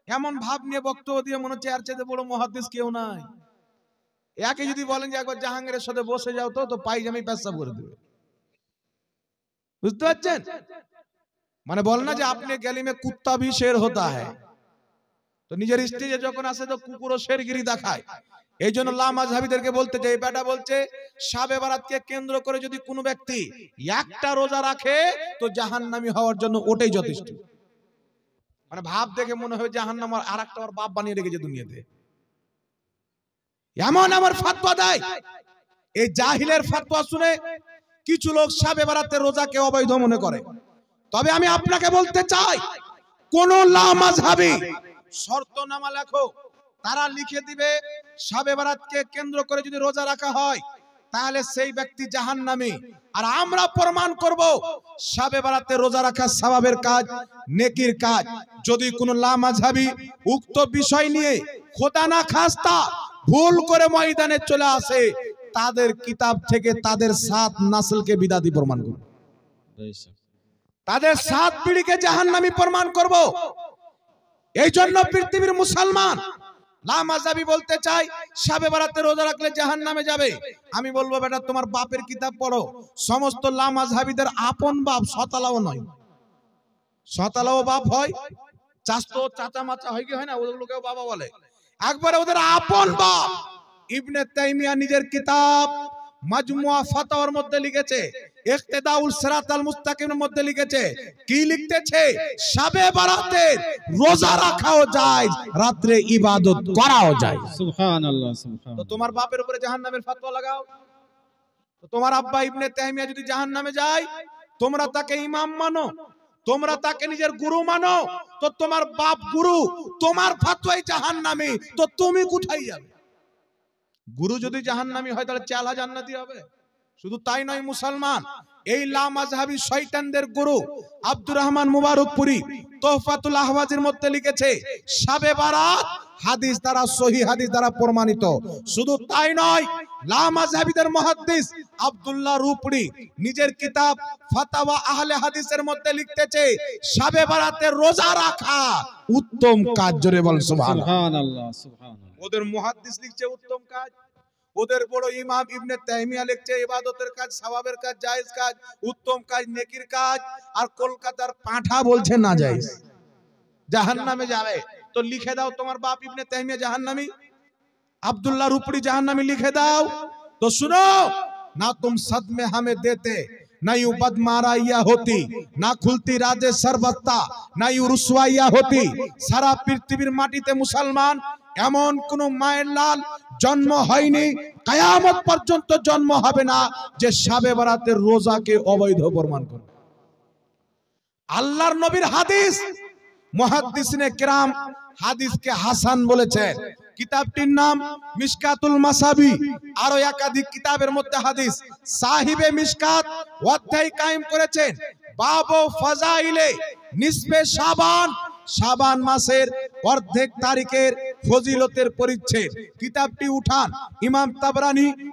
এমন ভাব নিয়ে বক্তব্য দিয়ে মনে হচ্ছে এর চাইতে বড় মুহাদ্দিস কেউ নাই। একে যদি বলেন যে একবার জাহাঙ্গীরের সাথে বসে যাও তো পায়জামি পেশাব করে দেবে। বুঝতে পারছেন? মানে বল না যে আপনি গলি মে কুত্তা ভি শের হোতা হ্যায়, তো নিজের স্টেজে যখন আসে তো কুকুরও শেরগিরি দেখায়। এই জন্য লা মাযহাবিদেরকে বলতে চাই, বেটা বলছে শাবে বারাতকে কেন্দ্র করে যদি কোনো ব্যক্তি একটা রোজা রাখে তো জাহান্নামী হওয়ার জন্য ওটাই যথেষ্ট। মানে ভাব দেখে মনে হয় জাহান্নাম আর একটা ওর বাপ বানিয়ে রেখেছে দুনিয়াতে, এমন আমার ফতোয়া দেয়। এই জাহিলের ফতোয়া শুনে কিছু লোক শাবে বারাতের রোজাকে অবৈধ মনে করে। তবে আমি আপনাকে বলতে চাই, কোন লা মাযহাবি শর্তনামা লেখো, তারা লিখে দিবে শাবে বারাতকে কেন্দ্র করে যদি রোজা রাখা হয় তাহলে সেই ব্যক্তি জাহান্নামী। আর আমরা প্রমাণ করব শাবে বারাতে রোজা রাখা সওয়াবের কাজ, নেকির কাজ। যদি কোন লা মাযহাবি উক্ত বিষয় নিয়ে খোদা না খাস্তা ভুল করে ময়দানে চলে আসে, তাদের কিতাব থেকে তাদের ৭ নাসলকে বিদাতি প্রমাণ করব, তাদের ৭ পিঢ়িকে জাহান্নামী প্রমাণ করব। এই জন্য পৃথিবীর মুসলমান লা মাযহাবি বলতে চাই শাবে বারাতে রোজা রাখলে জাহান্নামে যাবে। আমি বলবো বেটা তোমার বাপের কিতাব পড়ো। সমস্ত লা মাযহাবিদের আপন বাপ শতালাও নয়, শতালাও বাপ হয়, চাচতো চাচা মাচা হয় কি হয় না, ওগুলোকেও বাবা বলে। একবারে ওদের আপন বাপ। ইবনে তাইমিয়া নিজের কিতাব মাজমুয়া ফাতাওয়ার মধ্যে লিখেছে, ইকতিদাউল সিরাতাল মুস্তাকিমের মধ্যে লিখেছে, কি লিখতেছে? শাবে বারাতে রোজা রাখাও যায়, রাতে ইবাদত করাও যায়। সুবহানাল্লাহ সুবহানাল্লাহ। তো তোমার বাপের উপরে জাহান্নামের ফতোয়া লাগাও। তো তোমার আব্বা ইবনে তাইমিয়া যদি জাহান্নামে যায়, তোমরা তাকে ইমাম মানো, তোমরা তাকে নিজের গুরু মানো, তো তোমার বাপ গুরু, তোমার ফতোয়াই জাহান্নামী, তো তুমি কোথায় যাবে? গুরু যদি জাহান্নামী হয় তাহলে চালা জান্নাতি হবে। শুধু তাই নয়, মুসলমান এই লা মাযহাবি শয়তানদের গুরু আব্দুর রহমান মুবারকপুরি তোহফাতুল আহওয়াজের মধ্যে লিখেছে, শাবে বারাত হাদিস দ্বারা, সহিহ হাদিস দ্বারা প্রমাণিত। শুধু তাই নয়, লা মাযহাবিদের মুহাদ্দিস আব্দুল্লাহ রূপড়ি নিজের কিতাব ফাতাওয়া আহলে হাদিসের মধ্যে লিখতেছে, শাবে বারাতে রোজা রাখা উত্তম কাজ। জোরে বল সুবহানাল্লাহ সুবহানাল্লাহ সুবহানাল্লাহ। ওদের মুহাদ্দিস লিখছে উত্তম কাজ, ওদের বড় ইমাম ইবনে তাইমিয়া লিখছে ইবাদতের কাজ, সওয়াবের কাজ, জায়েজ কাজ, উত্তম কাজ, নেকির কাজ। আর কলকাতার পাঁঠা বলছে না জায়েজ, জাহান্নামে যাবে। তো লিখে দাও তোমার বাপ ইবনে তাইমিয়া জাহান্নামী, আব্দুল্লাহ রূপড়ি জাহান্নামী, লিখে দাও। তো শুনো না, तुम सदमे हमें देते ना यूं बदमाराइया होती, ना खुलती राजे सरबत्ता, ना यूं रुसवाइया होती। सारा पृथ्वीर माटीते मुसलमान এমন কোন মায়ের লাল জন্ম হয়নি, কিয়ামত পর্যন্ত জন্ম হবে না যে শাবে বারাতের রোজাকে অবৈধ প্রমাণ করবে। আল্লাহর নবীর হাদিস, মুহাদ্দিসিনে কিরাম হাদিসকে হাসান বলেছেন। কিতাবটির নাম মিশকাতুল মাসাবি, আরো একাধিক কিতাবের মধ্যে হাদিস। সাহিবে মিশকাত অধ্যায় কায়েম করেছেন বাবু ফাজাইলে নিসবে শাবান, শাবান মাসের অর্ধেক তারিখের ফজিলতের পরিচ্ছেদ। কিতাবটি উঠান ইমাম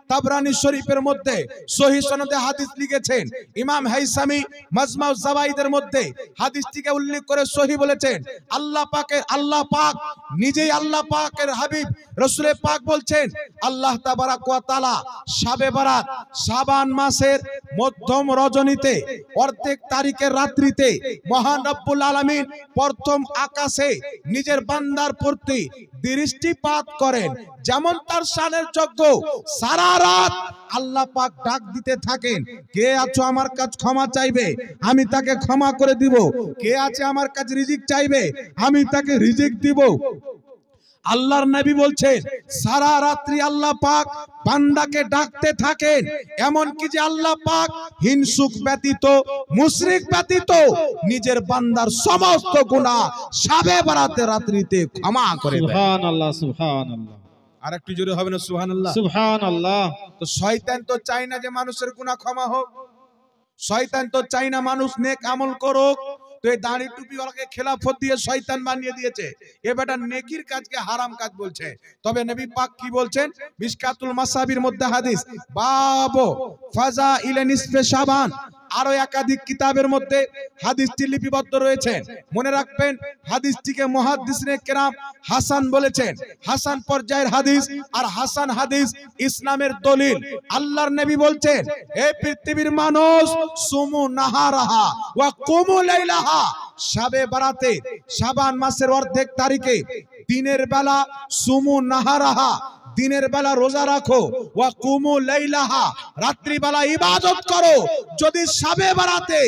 তাবরানী শরীফের মধ্যে সহিহ সনদে হাদিস লিখেছেন। ইমাম হাইসামি মাজমাউজ জাওয়াইদের মধ্যে হাদিসটিকে উল্লেখ করে সহিহ বলেছেন। আল্লাহ পাক নিজেই আল্লাহ পাকের হাবিব রাসূল পাক বলছেন, আল্লাহ তাবারাক ওয়া তাআলা শাবে বারাত শাবান মাসের মধ্যম রজনীতে অর্ধেক তারিখের রাত্রিতে মহান রব্বুল আলামিন প্রথম আকাশে নিজের বান্দার প্রতি দৃষ্টিপাত করেন। যেমন তার শানের যোগ্য, সারা রাত আল্লাহ পাক ডাক দিতে থাকেন, কে আছো আমার কাছে ক্ষমা চাইবে, আমি তাকে ক্ষমা করে দিব। কে আছে আমার কাছে রিজিক চাইবে, আমি তাকে রিজিক দিব। আল্লাহর নবী বলছেন সারা রাত্রি আল্লাহ পাক বান্দাকে ডাকতে থাকেন, এমন কি যে আল্লাহ পাক হিংসুক ব্যতীত মুশরিক ব্যতীত নিজের বান্দার সমস্ত গুনাহ শাবে বারাতের রাত্রিতে ক্ষমা করে দেন। সুবহানাল্লাহ, সুবহানাল্লাহ। আরেকটু জোরে হবে না সুবহানাল্লাহ? সুবহানাল্লাহ। তো শয়তান তো চায় না যে মানুষের গুনাহ ক্ষমা হোক, শয়তান তো চায় না মানুষ নেক আমল করুক। তো এই দাড়ি টুপি ওয়ালাকে খেলাফত দিয়ে শয়তান বানিয়ে দিয়েছে। এ বেটা নেকির কাজকে হারাম কাজ বলছে। তবে নবী পাক কি বলছেন? মিশকাতুল মাসাবির মধ্যে হাদিস বাবু ফাজাইলে নিসফে শাবান, আরো একাধিক কিতাবের মধ্যে হাদিসটি লিপিবদ্ধ রয়েছে। মনে রাখবেন হাদিসটিকে মুহাদ্দিসিনে কেরাম হাসান বলেছেন। হাসান পর্যায়ের হাদিস, আর হাসান হাদিস ইসলামের দলিল। আল্লাহর নবী বলছেন, হে পৃথিবীর মানুষ, সুমু নাহারাহা ওয়া কুমু লাইলাহা, শাবে বারাতে শাবান মাসের অর্ধেক তারিখে দিনের বেলা সুমু নাহারাহা, দিনের বেলা রোজা রাখো, ওয়া কুমু লাইলাহা, রাত্রি বেলা ইবাদত করো। যদি শাবে বারাতে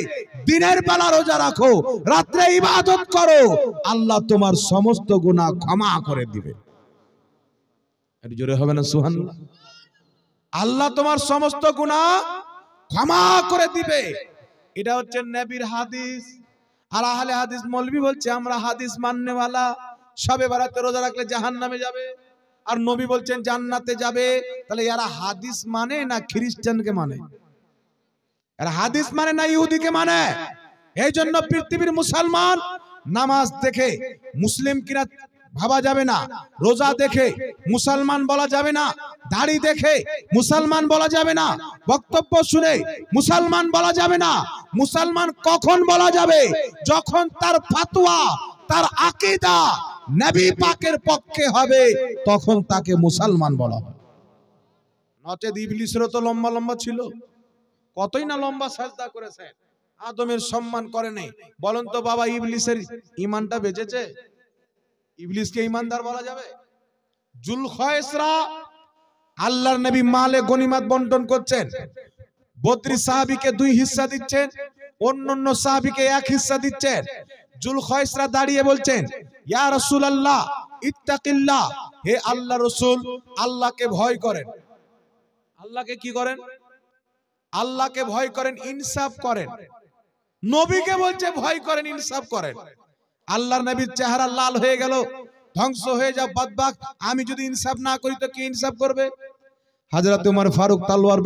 দিনের বেলা রোজা রাখো, রাত্রে ইবাদত করো, আল্লাহ তোমার সমস্ত গুনাহ ক্ষমা করে দিবে। এর জোরে হবে না সুবহানাল্লাহ? আল্লাহ তোমার সমস্ত গুনাহ ক্ষমা করে দিবে। এটা হচ্ছে নবীর হাদিস। আর আহলে হাদিস মৌলভী বলছে আমরা হাদিস মাননেওয়ালা, শাবে বারাতে রোজা রাখলে জাহান্নামে যাবে, আর নবী বলছেন জান্নাতে যাবে। তাহলে এরা হাদিস মানে না খ্রিস্টানকে মানে? এরা হাদিস মানে না ইহুদিকে মানে? এই জন্য পৃথিবীর মুসলমান নামাজ দেখে মুসলিম কিনা ভাবা যাবে না, রোজা দেখে মুসলমান বলা যাবে না, দাড়ি দেখে মুসলমান বলা যাবে না, বক্তব্য শুনে মুসলমান বলা যাবে না। মুসলমান কখন বলা যাবে? যখন তার ফাতোয়া, তার আকীদা নবী পাকের পক্ষে হবে, তখন তাকে মুসলমান বলা হবে। নচেত ইবলিসেরও তো লম্বা লম্বা ছিল, কতই না লম্বা সাজদা করেছে, আদমের সম্মান করে নাই। বলেন তো বাবা, ইবলিসের ঈমানটা বেঁচেছে? ইবলিসকে ঈমানদার বলা যাবে? জুলখায়সরা আল্লাহর নবী মালে গনিমত বন্টন করছেন, 32 সাহাবীকে 2 হিস্সা দিচ্ছেন, অন্যান্য সাহাবীকে 1 হিস্সা দিচ্ছেন। জুলখায়সরা দাঁড়িয়ে বলছেন, ইয়া রাসূলুল্লাহ ইত্তাকিল্লাহ, হে আল্লাহর রাসূল, আল্লাহকে ভয় করেন। আল্লাহকে কি করেন? আল্লাহকে ভয় করেন, ইনসাফ করেন। নবীকে বলছে ভয় করেন, ইনসাফ করেন। আল্লাহর নবীর চেহারা লাল হয়ে গেল, ধ্বংস হয়ে যাও বদবাক, আমি যদি ইনসাফ না করি তো কে ইনসাফ করবে? হযরত ওমর ফারুক তলোয়ার